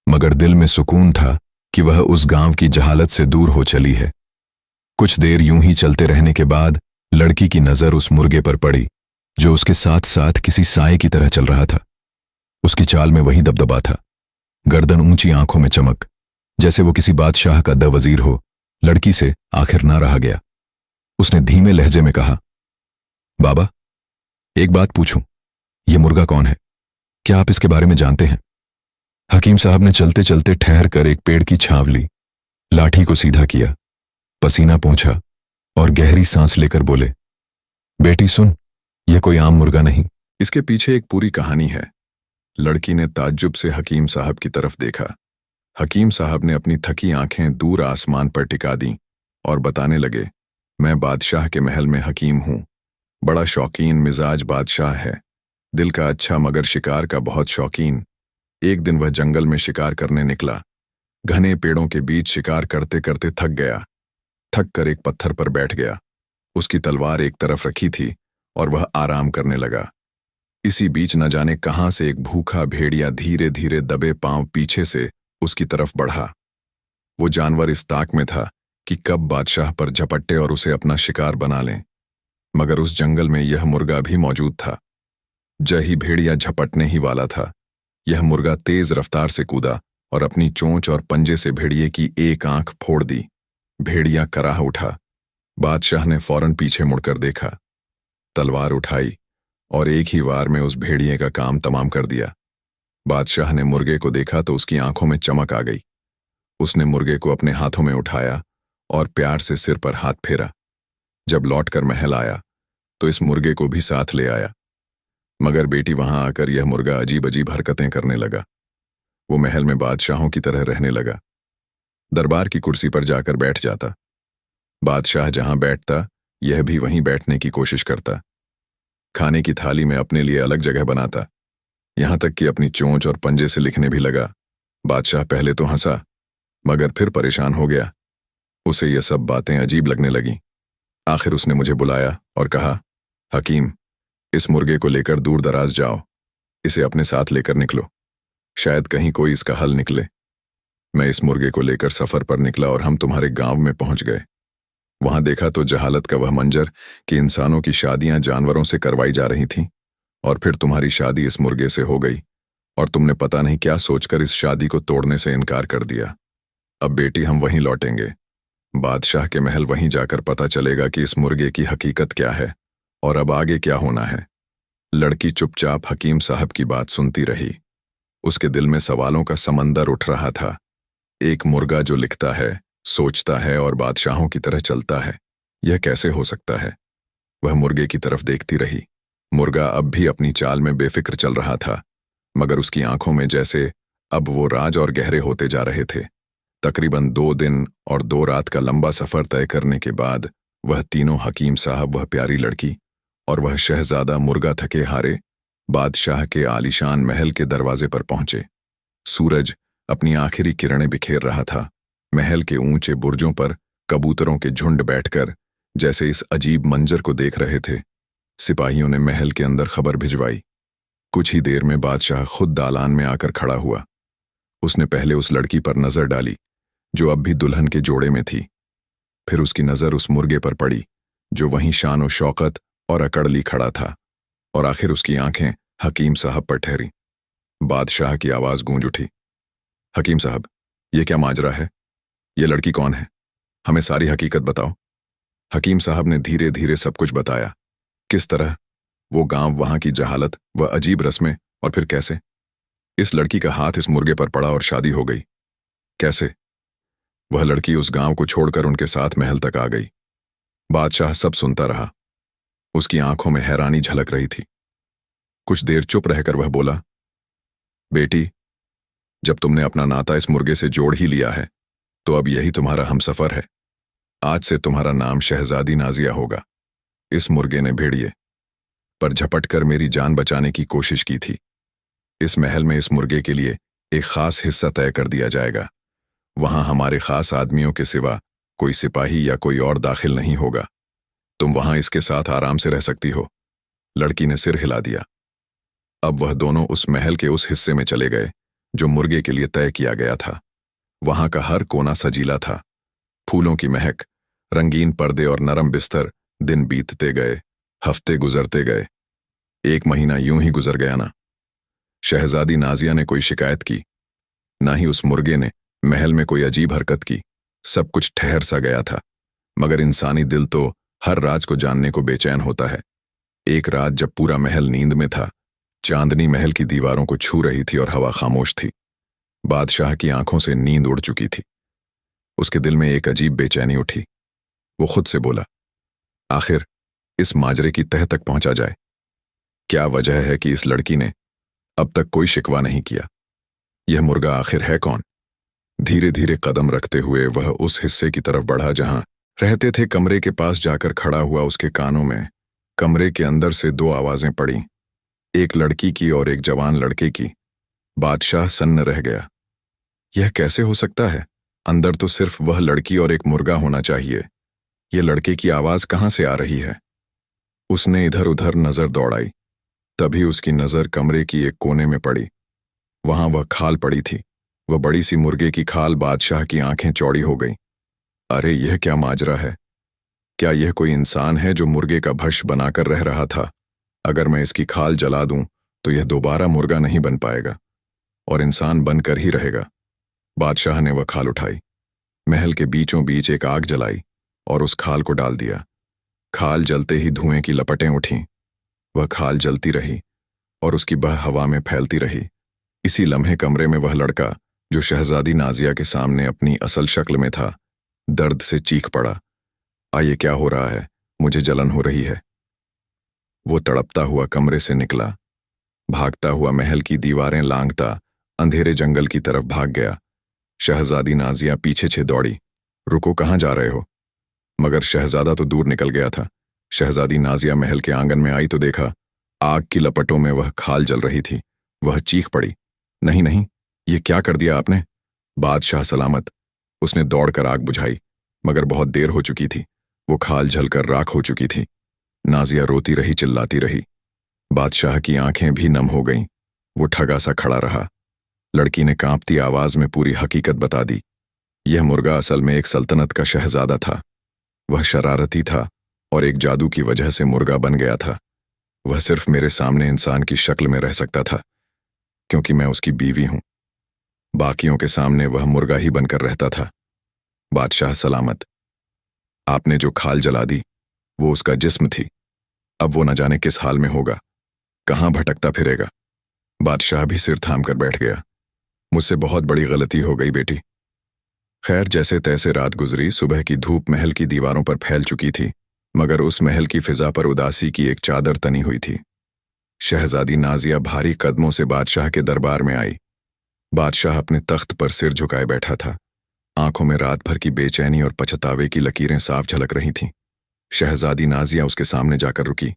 मगर दिल में सुकून था कि वह उस गांव की जहालत से दूर हो चली है। कुछ देर यूं ही चलते रहने के बाद लड़की की नजर उस मुर्गे पर पड़ी, जो उसके साथ साथ किसी साए की तरह चल रहा था। उसकी चाल में वही दबदबा था, गर्दन ऊंची, आंखों में चमक, जैसे वो किसी बादशाह का वजीर हो। लड़की से आखिर ना रहा गया। उसने धीमे लहजे में कहा, बाबा, एक बात पूछूं, यह मुर्गा कौन है? क्या आप इसके बारे में जानते हैं? हकीम साहब ने चलते चलते ठहर कर एक पेड़ की छांव ली, लाठी को सीधा किया, पसीना पोंछा और गहरी सांस लेकर बोले, बेटी सुन, यह कोई आम मुर्गा नहीं। इसके पीछे एक पूरी कहानी है। लड़की ने ताज्जुब से हकीम साहब की तरफ देखा। हकीम साहब ने अपनी थकी आंखें दूर आसमान पर टिका दी और बताने लगे, मैं बादशाह के महल में हकीम हूं। बड़ा शौकीन मिजाज बादशाह है, दिल का अच्छा मगर शिकार का बहुत शौकीन। एक दिन वह जंगल में शिकार करने निकला। घने पेड़ों के बीच शिकार करते करते थक गया। थक कर एक पत्थर पर बैठ गया। उसकी तलवार एक तरफ रखी थी और वह आराम करने लगा। इसी बीच न जाने कहां से एक भूखा भेड़िया धीरे धीरे दबे पांव पीछे से उसकी तरफ बढ़ा। वो जानवर इस ताक में था कि कब बादशाह पर झपट्टे और उसे अपना शिकार बना लें, मगर उस जंगल में यह मुर्गा भी मौजूद था। जय ही भेड़िया झपटने ही वाला था, यह मुर्गा तेज रफ्तार से कूदा और अपनी चोंच और पंजे से भेड़िए की एक आंख फोड़ दी। भेड़िया कराह उठा। बादशाह ने फौरन पीछे मुड़कर देखा, तलवार उठाई और एक ही वार में उस भेड़िए का काम तमाम कर दिया। बादशाह ने मुर्गे को देखा तो उसकी आंखों में चमक आ गई। उसने मुर्गे को अपने हाथों में उठाया और प्यार से सिर पर हाथ फेरा। जब लौटकर महल आया तो इस मुर्गे को भी साथ ले आया, मगर बेटी वहां आकर यह मुर्गा अजीब अजीब हरकतें करने लगा। वो महल में बादशाहों की तरह रहने लगा। दरबार की कुर्सी पर जाकर बैठ जाता। बादशाह जहां बैठता यह भी वहीं बैठने की कोशिश करता। खाने की थाली में अपने लिए अलग जगह बनाता, यहां तक कि अपनी चोंच और पंजे से लिखने भी लगा। बादशाह पहले तो हंसा, मगर फिर परेशान हो गया। उसे ये सब बातें अजीब लगने लगीं। आखिर उसने मुझे बुलाया और कहा, हकीम, इस मुर्गे को लेकर दूर दराज जाओ, इसे अपने साथ लेकर निकलो, शायद कहीं कोई इसका हल निकले। मैं इस मुर्गे को लेकर सफर पर निकला और हम तुम्हारे गांव में पहुंच गए। वहां देखा तो जहालत का वह मंजर कि इंसानों की शादियां जानवरों से करवाई जा रही थीं, और फिर तुम्हारी शादी इस मुर्गे से हो गई और तुमने पता नहीं क्या सोचकर इस शादी को तोड़ने से इनकार कर दिया। अब बेटी हम वहीं लौटेंगे। बादशाह के महल वहीं जाकर पता चलेगा कि इस मुर्गे की हकीकत क्या है और अब आगे क्या होना है। लड़की चुपचाप हकीम साहब की बात सुनती रही। उसके दिल में सवालों का समंदर उठ रहा था। एक मुर्गा जो लिखता है, सोचता है और बादशाहों की तरह चलता है, यह कैसे हो सकता है? वह मुर्गे की तरफ देखती रही। मुर्गा अब भी अपनी चाल में बेफिक्र चल रहा था, मगर उसकी आंखों में जैसे अब वो राज और गहरे होते जा रहे थे। तकरीबन 2 दिन और 2 रात का लंबा सफर तय करने के बाद वह तीनों, हकीम साहब, वह प्यारी लड़की और वह शहजादा मुर्गा थके हारे बादशाह के आलीशान महल के दरवाजे पर पहुंचे। सूरज अपनी आखिरी किरणें बिखेर रहा था। महल के ऊंचे बुर्जों पर कबूतरों के झुंड बैठकर जैसे इस अजीब मंजर को देख रहे थे। सिपाहियों ने महल के अंदर खबर भिजवाई। कुछ ही देर में बादशाह खुद दालान में आकर खड़ा हुआ। उसने पहले उस लड़की पर नजर डाली जो अब भी दुल्हन के जोड़े में थी। फिर उसकी नजर उस मुर्गे पर पड़ी जो वहीं शान व शौकत और अकड़ ली खड़ा था, और आखिर उसकी आंखें हकीम साहब पर ठहरी। बादशाह की आवाज गूंज उठी, हकीम साहब, ये क्या माजरा है? ये लड़की कौन है? हमें सारी हकीकत बताओ। हकीम साहब ने धीरे धीरे सब कुछ बताया। किस तरह, वो गांव, वहां की जहालत, वह अजीब रस्में, और फिर कैसे इस लड़की का हाथ इस मुर्गे पर पड़ा और शादी हो गई। कैसे वह लड़की उस गांव को छोड़कर उनके साथ महल तक आ गई। बादशाह सब सुनता रहा। उसकी आंखों में हैरानी झलक रही थी। कुछ देर चुप रहकर वह बोला, बेटी, जब तुमने अपना नाता इस मुर्गे से जोड़ ही लिया है तो अब यही तुम्हारा हमसफर है। आज से तुम्हारा नाम शहजादी नाजिया होगा। इस मुर्गे ने भेड़िए पर झपटकर मेरी जान बचाने की कोशिश की थी। इस महल में इस मुर्गे के लिए एक खास हिस्सा तय कर दिया जाएगा। वहां हमारे खास आदमियों के सिवा कोई सिपाही या कोई और दाखिल नहीं होगा। तुम वहां इसके साथ आराम से रह सकती हो। लड़की ने सिर हिला दिया। अब वह दोनों उस महल के उस हिस्से में चले गए जो मुर्गे के लिए तय किया गया था। वहां का हर कोना सजीला था। फूलों की महक, रंगीन पर्दे और नरम बिस्तर। दिन बीतते गए, हफ्ते गुजरते गए। 1 महीना यूं ही गुजर गया ना। शहजादी नाजिया ने कोई शिकायत की, ना ही उस मुर्गे ने महल में कोई अजीब हरकत की। सब कुछ ठहर सा गया था, मगर इंसानी दिल तो हर राज को जानने को बेचैन होता है। एक रात जब पूरा महल नींद में था, चांदनी महल की दीवारों को छू रही थी और हवा खामोश थी। बादशाह की आंखों से नींद उड़ चुकी थी। उसके दिल में एक अजीब बेचैनी उठी। वो खुद से बोला, आखिर इस माजरे की तह तक पहुंचा जाए। क्या वजह है कि इस लड़की ने अब तक कोई शिकवा नहीं किया? यह मुर्गा आखिर है कौन? धीरे धीरे कदम रखते हुए वह उस हिस्से की तरफ बढ़ा जहां रहते थे। कमरे के पास जाकर खड़ा हुआ। उसके कानों में कमरे के अंदर से 2 आवाजें पड़ी, एक लड़की की और एक जवान लड़के की। बादशाह सन्न रह गया। यह कैसे हो सकता है? अंदर तो सिर्फ वह लड़की और एक मुर्गा होना चाहिए। यह लड़के की आवाज कहां से आ रही है? उसने इधर उधर नजर दौड़ाई। तभी उसकी नजर कमरे की एक कोने में पड़ी। वहां वह खाल पड़ी थी, वह बड़ी सी मुर्गे की खाल। बादशाह की आंखें चौड़ी हो गईं। अरे यह क्या माजरा है? क्या यह कोई इंसान है जो मुर्गे का भक्ष बनाकर रह रहा था? अगर मैं इसकी खाल जला दूं तो यह दोबारा मुर्गा नहीं बन पाएगा और इंसान बनकर ही रहेगा। बादशाह ने वह खाल उठाई, महल के बीचों बीच एक आग जलाई और उस खाल को डाल दिया। खाल जलते ही धुएं की लपटें उठीं। वह खाल जलती रही और उसकी बह हवा में फैलती रही। इसी लम्हे कमरे में वह लड़का जो शहजादी नाजिया के सामने अपनी असल शक्ल में था, दर्द से चीख पड़ा, ये क्या हो रहा है? मुझे जलन हो रही है। वो तड़पता हुआ कमरे से निकला, भागता हुआ महल की दीवारें लांघता अंधेरे जंगल की तरफ भाग गया। शहजादी नाजिया पीछे छे दौड़ी। रुको, कहाँ जा रहे हो? मगर शहजादा तो दूर निकल गया था। शहजादी नाजिया महल के आंगन में आई तो देखा आग की लपटों में वह खाल जल रही थी। वह चीख पड़ी, नहीं नहीं, ये क्या कर दिया आपने? बादशाह सलामत। उसने दौड़कर आग बुझाई, मगर बहुत देर हो चुकी थी। वो खाल जलकर राख हो चुकी थी। नाजिया रोती रही, चिल्लाती रही। बादशाह की आंखें भी नम हो गईं। वो ठगा सा खड़ा रहा। लड़की ने कांपती आवाज में पूरी हकीकत बता दी। यह मुर्गा असल में एक सल्तनत का शहजादा था। वह शरारती था और एक जादू की वजह से मुर्गा बन गया था। वह सिर्फ मेरे सामने इंसान की शक्ल में रह सकता था क्योंकि मैं उसकी बीवी हूं। बाकियों के सामने वह मुर्गा ही बनकर रहता था। बादशाह सलामत। आपने जो खाल जला दी वो उसका जिस्म थी। अब वो न जाने किस हाल में होगा, कहां भटकता फिरेगा। बादशाह भी सिर थाम कर बैठ गया। मुझसे बहुत बड़ी गलती हो गई बेटी। खैर, जैसे तैसे रात गुजरी। सुबह की धूप महल की दीवारों पर फैल चुकी थी, मगर उस महल की फिजा पर उदासी की एक चादर तनी हुई थी। शहजादी नाजिया भारी कदमों से बादशाह के दरबार में आई। बादशाह अपने तख्त पर सिर झुकाए बैठा था। आंखों में रात भर की बेचैनी और पछतावे की लकीरें साफ झलक रही थीं। शहजादी नाजिया उसके सामने जाकर रुकी।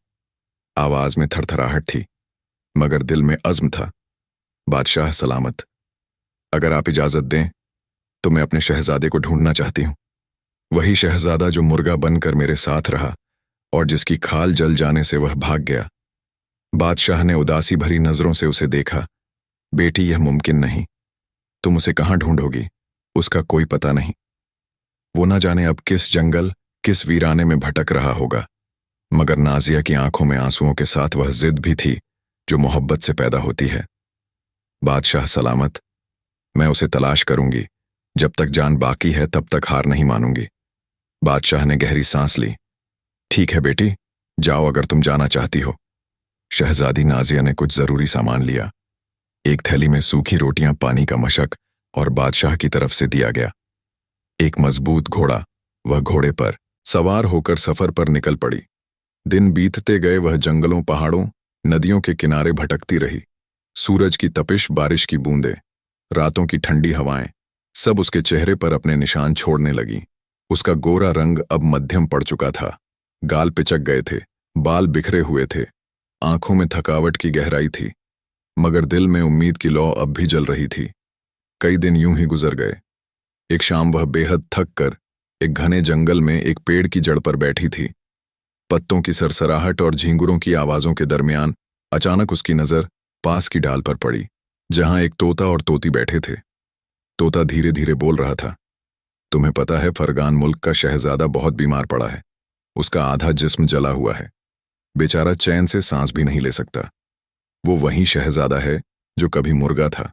आवाज में थरथराहट थी, मगर दिल में अज़्म था। बादशाह सलामत, अगर आप इजाजत दें तो मैं अपने शहजादे को ढूंढना चाहती हूँ। वही शहजादा जो मुर्गा बनकर मेरे साथ रहा और जिसकी खाल जल जाने से वह भाग गया। बादशाह ने उदासी भरी नजरों से उसे देखा। बेटी, यह मुमकिन नहीं। तुम उसे कहाँ ढूंढोगी? उसका कोई पता नहीं। वो न जाने अब किस जंगल, किस वीराने में भटक रहा होगा। मगर नाजिया की आंखों में आंसुओं के साथ वह जिद भी थी जो मोहब्बत से पैदा होती है। बादशाह सलामत, मैं उसे तलाश करूंगी। जब तक जान बाकी है तब तक हार नहीं मानूंगी। बादशाह ने गहरी सांस ली। ठीक है बेटी, जाओ अगर तुम जाना चाहती हो। शहजादी नाजिया ने कुछ जरूरी सामान लिया। एक थैली में सूखी रोटियां, पानी का मशक और बादशाह की तरफ से दिया गया। एक मजबूत घोड़ा, वह घोड़े पर सवार होकर सफर पर निकल पड़ी। दिन बीतते गए, वह जंगलों, पहाड़ों, नदियों के किनारे भटकती रही। सूरज की तपिश, बारिश की बूंदें, रातों की ठंडी हवाएं, सब उसके चेहरे पर अपने निशान छोड़ने लगी। उसका गोरा रंग अब मध्यम पड़ चुका था। गाल पिचक गए थे, बाल बिखरे हुए थे, आंखों में थकावट की गहराई थी, मगर दिल में उम्मीद की लौ अब भी जल रही थी। कई दिन यूं ही गुजर गए। एक शाम वह बेहद थक कर एक घने जंगल में एक पेड़ की जड़ पर बैठी थी। पत्तों की सरसराहट और झींगुरों की आवाजों के दरमियान अचानक उसकी नजर पास की डाल पर पड़ी, जहां एक तोता और तोती बैठे थे। तोता धीरे धीरे बोल रहा था, तुम्हें पता है फरगान मुल्क का शहजादा बहुत बीमार पड़ा है। उसका आधा जिस्म जला हुआ है। बेचारा चैन से सांस भी नहीं ले सकता। वो वही शहजादा है जो कभी मुर्गा था,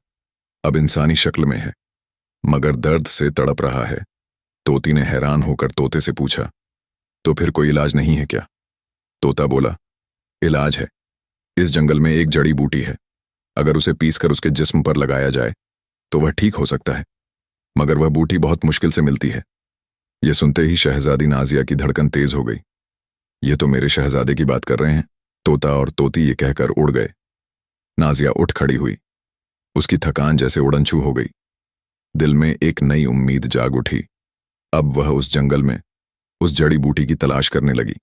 अब इंसानी शक्ल में है, मगर दर्द से तड़प रहा है। तोती ने हैरान होकर तोते से पूछा, तो फिर कोई इलाज नहीं है क्या? तोता बोला, इलाज है। इस जंगल में एक जड़ी बूटी है, अगर उसे पीसकर उसके जिस्म पर लगाया जाए तो वह ठीक हो सकता है, मगर वह बूटी बहुत मुश्किल से मिलती है। यह सुनते ही शहजादी नाजिया की धड़कन तेज हो गई। ये तो मेरे शहजादे की बात कर रहे हैं। तोता और तोती ये कहकर उड़ गए। नाजिया उठ खड़ी हुई। उसकी थकान जैसे उड़नछू हो गई। दिल में एक नई उम्मीद जाग उठी। अब वह उस जंगल में उस जड़ी बूटी की तलाश करने लगी।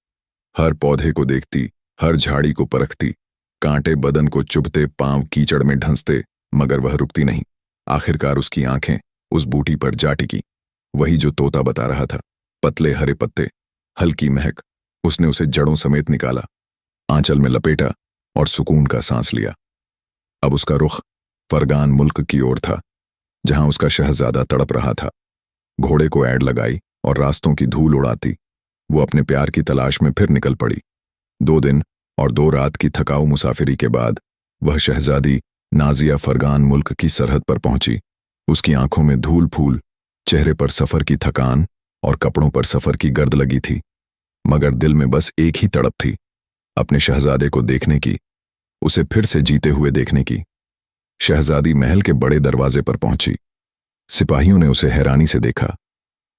हर पौधे को देखती, हर झाड़ी को परखती, कांटे बदन को चुभते, पांव कीचड़ में ढंसते, मगर वह रुकती नहीं। आखिरकार उसकी आंखें उस बूटी पर जा टिकी, वही जो तोता बता रहा था। पतले हरे पत्ते, हल्की महक। उसने उसे जड़ों समेत निकाला, आंचल में लपेटा और सुकून का सांस लिया। अब उसका रुख फरगान मुल्क की ओर था, जहां उसका शहजादा तड़प रहा था। घोड़े को ऐड लगाई और रास्तों की धूल उड़ाती वो अपने प्यार की तलाश में फिर निकल पड़ी। 2 दिन और 2 रात की थकाऊ मुसाफिरी के बाद वह शहजादी नाजिया फरगान मुल्क की सरहद पर पहुंची। उसकी आंखों में धूल फूल, चेहरे पर सफर की थकान और कपड़ों पर सफर की गर्द लगी थी, मगर दिल में बस एक ही तड़प थी, अपने शहजादे को देखने की, उसे फिर से जीते हुए देखने की। शहजादी महल के बड़े दरवाजे पर पहुंची। सिपाहियों ने उसे हैरानी से देखा।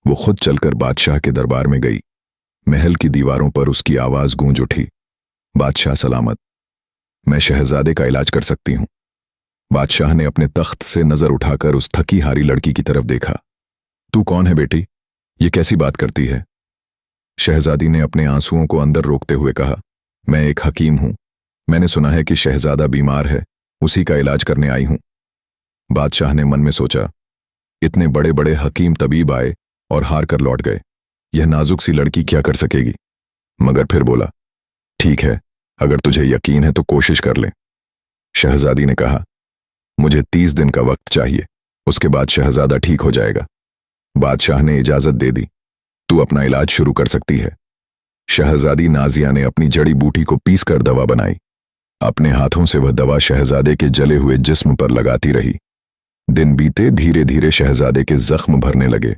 वो खुद चलकर बादशाह के दरबार में गई। महल की दीवारों पर उसकी आवाज गूंज उठी, बादशाह सलामत, मैं शहजादे का इलाज कर सकती हूं। बादशाह ने अपने तख्त से नजर उठाकर उस थकी हारी लड़की की तरफ देखा। तू कौन है बेटी? ये कैसी बात करती है? शहजादी ने अपने आंसुओं को अंदर रोकते हुए कहा, मैं एक हकीम हूं। मैंने सुना है कि शहजादा बीमार है, उसी का इलाज करने आई हूं। बादशाह ने मन में सोचा, इतने बड़े बड़े हकीम तबीब आए और हार कर लौट गए, यह नाजुक सी लड़की क्या कर सकेगी? मगर फिर बोला, ठीक है, अगर तुझे यकीन है तो कोशिश कर ले। शहजादी ने कहा, मुझे 30 दिन का वक्त चाहिए, उसके बाद शहजादा ठीक हो जाएगा। बादशाह ने इजाजत दे दी, तू अपना इलाज शुरू कर सकती है। शहजादी नाजिया ने अपनी जड़ी बूटी को पीसकर दवा बनाई। अपने हाथों से वह दवा शहजादे के जले हुए जिस्म पर लगाती रही। दिन बीते, धीरे धीरे शहजादे के जख्म भरने लगे।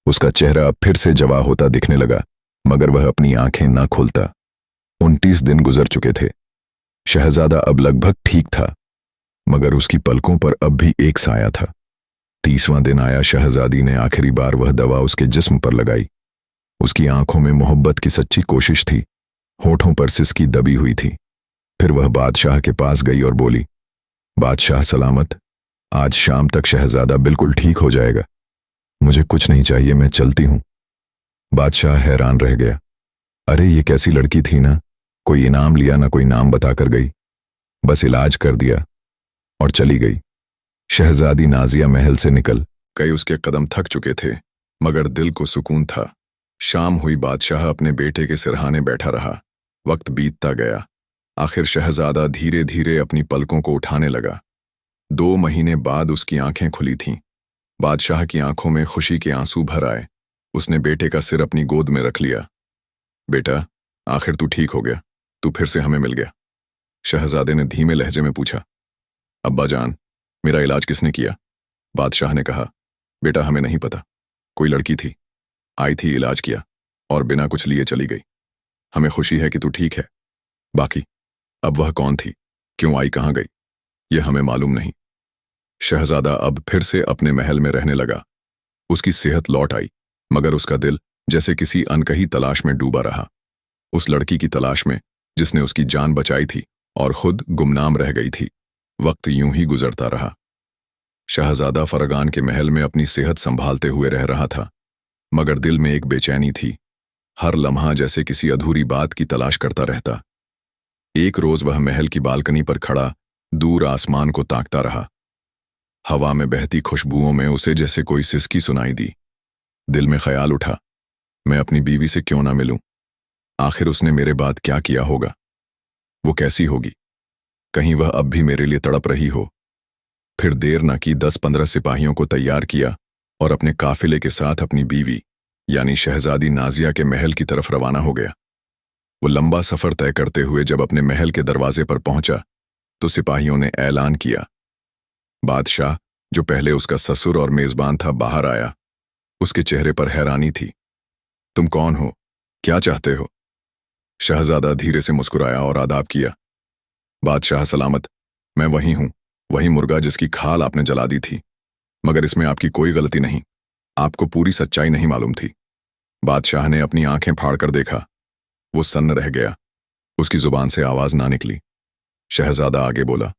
उसका चेहरा अब फिर से जवा होता दिखने लगा, मगर वह अपनी आंखें ना खोलता। 29 दिन गुजर चुके थे। शहजादा अब लगभग ठीक था, मगर उसकी पलकों पर अब भी एक साया था। 30वां दिन आया। शहजादी ने आखिरी बार वह दवा उसके जिस्म पर लगाई। उसकी आंखों में मोहब्बत की सच्ची कोशिश थी, होठों पर सिसकी दबी हुई थी। फिर वह बादशाह के पास गई और बोली, बादशाह सलामत, आज शाम तक शहजादा बिल्कुल ठीक हो जाएगा। मुझे कुछ नहीं चाहिए, मैं चलती हूं। बादशाह हैरान रह गया। अरे ये कैसी लड़की थी ना, कोई इनाम लिया ना कोई नाम बताकर गई, बस इलाज कर दिया और चली गई। शहजादी नाजिया महल से निकल कई उसके कदम थक चुके थे, मगर दिल को सुकून था। शाम हुई, बादशाह अपने बेटे के सिरहाने बैठा रहा। वक्त बीतता गया। आखिर शहजादा धीरे धीरे अपनी पलकों को उठाने लगा। 2 महीने बाद उसकी आंखें खुली थीं। बादशाह की आंखों में खुशी के आंसू भर आए। उसने बेटे का सिर अपनी गोद में रख लिया। बेटा, आखिर तू ठीक हो गया, तू फिर से हमें मिल गया। शहजादे ने धीमे लहजे में पूछा। अब्बा जान, मेरा इलाज किसने किया? बादशाह ने कहा। बेटा, हमें नहीं पता। कोई लड़की थी, आई थी, इलाज किया और बिना कुछ लिए चली गई। हमें खुशी है कि तू ठीक है। बाकी अब वह कौन थी, क्यों आई, कहाँ गई, यह हमें मालूम नहीं। शहजादा अब फिर से अपने महल में रहने लगा। उसकी सेहत लौट आई, मगर उसका दिल जैसे किसी अनकही तलाश में डूबा रहा। उस लड़की की तलाश में जिसने उसकी जान बचाई थी और खुद गुमनाम रह गई थी। वक्त यूं ही गुजरता रहा। शहजादा फरगान के महल में अपनी सेहत संभालते हुए रह रहा था, मगर दिल में एक बेचैनी थी। हर लम्हा जैसे किसी अधूरी बात की तलाश करता रहता। एक रोज वह महल की बालकनी पर खड़ा दूर आसमान को ताकता रहा। हवा में बहती खुशबुओं में उसे जैसे कोई सिसकी सुनाई दी। दिल में ख्याल उठा, मैं अपनी बीवी से क्यों ना मिलूं? आखिर उसने मेरे बाद क्या किया होगा? वो कैसी होगी? कहीं वह अब भी मेरे लिए तड़प रही हो। फिर देर न की 10-15 सिपाहियों को तैयार किया और अपने काफिले के साथ अपनी बीवी यानी शहजादी नाजिया के महल की तरफ रवाना हो गया। वो लंबा सफर तय करते हुए जब अपने महल के दरवाजे पर पहुंचा तो सिपाहियों ने ऐलान किया। बादशाह, जो पहले उसका ससुर और मेजबान था, बाहर आया। उसके चेहरे पर हैरानी थी। तुम कौन हो? क्या चाहते हो? शहजादा धीरे से मुस्कुराया और आदाब किया। बादशाह सलामत, मैं वही हूं, वही मुर्गा जिसकी खाल आपने जला दी थी, मगर इसमें आपकी कोई गलती नहीं। आपको पूरी सच्चाई नहीं मालूम थी। बादशाह ने अपनी आंखें फाड़कर देखा। वो सन्न रह गया। उसकी जुबान से आवाज ना निकली। शहजादा आगे बोला,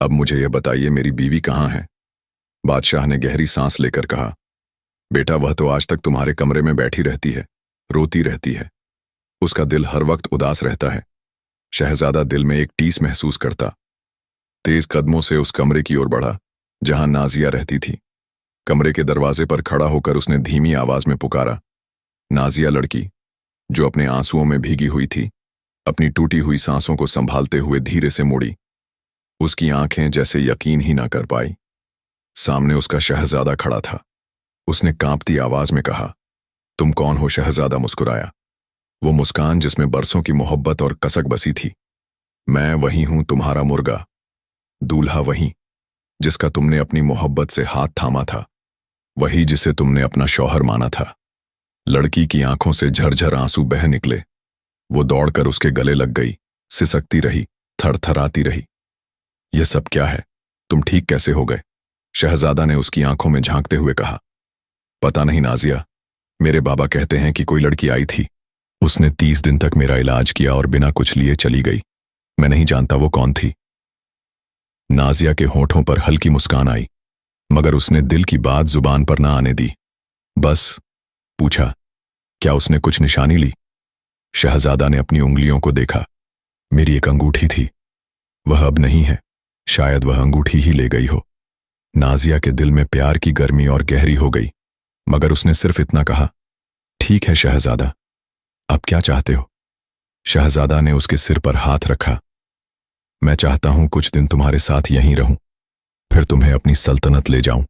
अब मुझे यह बताइए, मेरी बीवी कहाँ है? बादशाह ने गहरी सांस लेकर कहा, बेटा, वह तो आज तक तुम्हारे कमरे में बैठी रहती है, रोती रहती है। उसका दिल हर वक्त उदास रहता है। शहजादा दिल में एक टीस महसूस करता। तेज कदमों से उस कमरे की ओर बढ़ा जहां नाजिया रहती थी। कमरे के दरवाजे पर खड़ा होकर उसने धीमी आवाज में पुकारा। नाजिया लड़की, जो अपने आंसुओं में भीगी हुई थी, अपनी टूटी हुई सांसों को संभालते हुए धीरे से मुड़ी। उसकी आंखें जैसे यकीन ही ना कर पाई। सामने उसका शहजादा खड़ा था। उसने कांपती आवाज में कहा, तुम कौन हो? शहजादा मुस्कुराया, वो मुस्कान जिसमें बरसों की मोहब्बत और कसक बसी थी। मैं वही हूं, तुम्हारा मुर्गा, दूल्हा वही जिसका तुमने अपनी मोहब्बत से हाथ थामा था, वही जिसे तुमने अपना शौहर माना था। लड़की की आंखों से झरझर आंसू बह निकले। वो दौड़कर उसके गले लग गई, सिसकती रही, थरथराती रही। यह सब क्या है? तुम ठीक कैसे हो गए? शहजादा ने उसकी आंखों में झांकते हुए कहा, पता नहीं नाजिया, मेरे बाबा कहते हैं कि कोई लड़की आई थी। उसने 30 दिन तक मेरा इलाज किया और बिना कुछ लिए चली गई। मैं नहीं जानता वो कौन थी। नाजिया के होठों पर हल्की मुस्कान आई, मगर उसने दिल की बात जुबान पर ना आने दी। बस पूछा, क्या उसने कुछ निशानी ली? शहजादा ने अपनी उंगलियों को देखा। मेरी एक अंगूठी थी, वह अब नहीं है। शायद वह अंगूठी ही ले गई हो। नाजिया के दिल में प्यार की गर्मी और गहरी हो गई, मगर उसने सिर्फ इतना कहा, ठीक है शहजादा, अब क्या चाहते हो? शहजादा ने उसके सिर पर हाथ रखा। मैं चाहता हूं कुछ दिन तुम्हारे साथ यहीं रहूं, फिर तुम्हें अपनी सल्तनत ले जाऊं।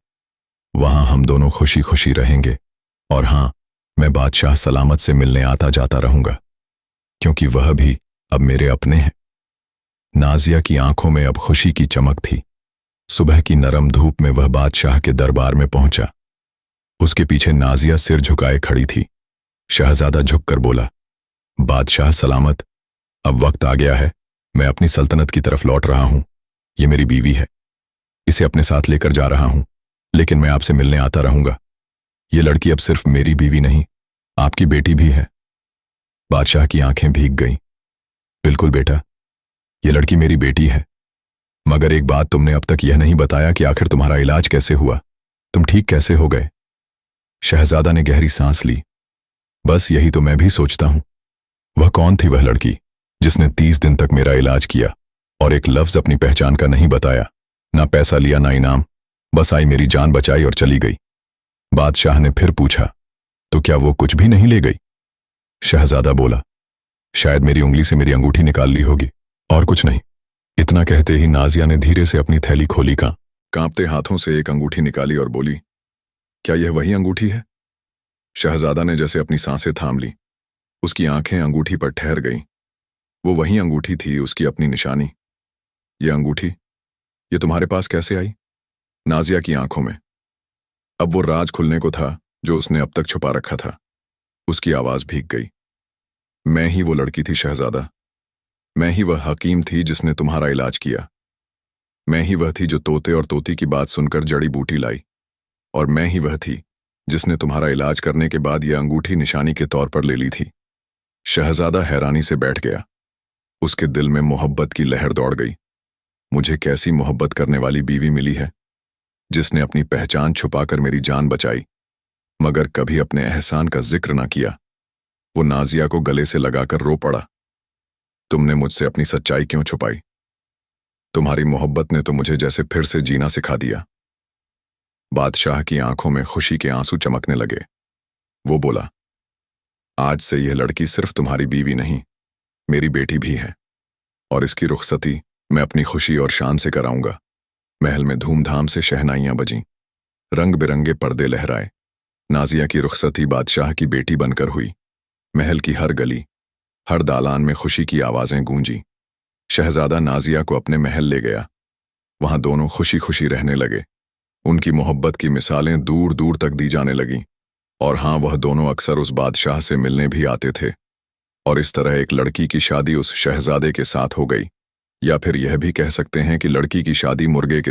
वहां हम दोनों खुशी खुशी रहेंगे। और हां, मैं बादशाह सलामत से मिलने आता जाता रहूंगा, क्योंकि वह भी अब मेरे अपने हैं। नाजिया की आंखों में अब खुशी की चमक थी। सुबह की नरम धूप में वह बादशाह के दरबार में पहुंचा। उसके पीछे नाजिया सिर झुकाए खड़ी थी। शहजादा झुककर बोला, बादशाह सलामत, अब वक्त आ गया है। मैं अपनी सल्तनत की तरफ लौट रहा हूं। ये मेरी बीवी है, इसे अपने साथ लेकर जा रहा हूं, लेकिन मैं आपसे मिलने आता रहूंगा। ये लड़की अब सिर्फ मेरी बीवी नहीं, आपकी बेटी भी है। बादशाह की आंखें भीग गईं। बिल्कुल बेटा, ये लड़की मेरी बेटी है, मगर एक बात तुमने अब तक यह नहीं बताया कि आखिर तुम्हारा इलाज कैसे हुआ, तुम ठीक कैसे हो गए? शहजादा ने गहरी सांस ली। बस यही तो मैं भी सोचता हूं। वह कौन थी वह लड़की जिसने 30 दिन तक मेरा इलाज किया और एक लफ्ज अपनी पहचान का नहीं बताया, ना पैसा लिया ना इनाम, बस आई मेरी जान बचाई और चली गई। बादशाह ने फिर पूछा, तो क्या वो कुछ भी नहीं ले गई? शहजादा बोला, शायद मेरी उंगली से मेरी अंगूठी निकाल ली होगी, और कुछ नहीं। इतना कहते ही नाजिया ने धीरे से अपनी थैली खोली, कांपते हाथों से एक अंगूठी निकाली और बोली, क्या यह वही अंगूठी है? शहजादा ने जैसे अपनी सांसें थाम ली। उसकी आंखें अंगूठी पर ठहर गईं। वो वही अंगूठी थी, उसकी अपनी निशानी। ये अंगूठी, ये तुम्हारे पास कैसे आई? नाजिया की आंखों में अब वो राज खुलने को था जो उसने अब तक छुपा रखा था। उसकी आवाज भीग गई। मैं ही वो लड़की थी शहजादा। मैं ही वह हकीम थी जिसने तुम्हारा इलाज किया। मैं ही वह थी जो तोते और तोती की बात सुनकर जड़ी बूटी लाई। और मैं ही वह थी जिसने तुम्हारा इलाज करने के बाद यह अंगूठी निशानी के तौर पर ले ली थी। शहजादा हैरानी से बैठ गया। उसके दिल में मोहब्बत की लहर दौड़ गई। मुझे कैसी मोहब्बत करने वाली बीवी मिली है, जिसने अपनी पहचान छुपाकर मेरी जान बचाई, मगर कभी अपने एहसान का जिक्र ना किया। वो नाजिया को गले से लगाकर रो पड़ा। तुमने मुझसे अपनी सच्चाई क्यों छुपाई? तुम्हारी मोहब्बत ने तो मुझे जैसे फिर से जीना सिखा दिया। बादशाह की आंखों में खुशी के आंसू चमकने लगे। वो बोला, आज से यह लड़की सिर्फ तुम्हारी बीवी नहीं, मेरी बेटी भी है, और इसकी रुखसती मैं अपनी खुशी और शान से कराऊंगा। महल में धूमधाम से शहनाइयां बजीं, रंग बिरंगे पर्दे लहराए। नाजिया की रुखसती बादशाह की बेटी बनकर हुई। महल की हर गली, हर दालान में खुशी की आवाजें गूंजी। शहजादा नाजिया को अपने महल ले गया। वहां दोनों खुशी खुशी रहने लगे। उनकी मोहब्बत की मिसालें दूर दूर तक दी जाने लगीं। और हां, वह दोनों अक्सर उस बादशाह से मिलने भी आते थे। और इस तरह एक लड़की की शादी उस शहजादे के साथ हो गई। या फिर यह भी कह सकते हैं कि लड़की की शादी मुर्गे के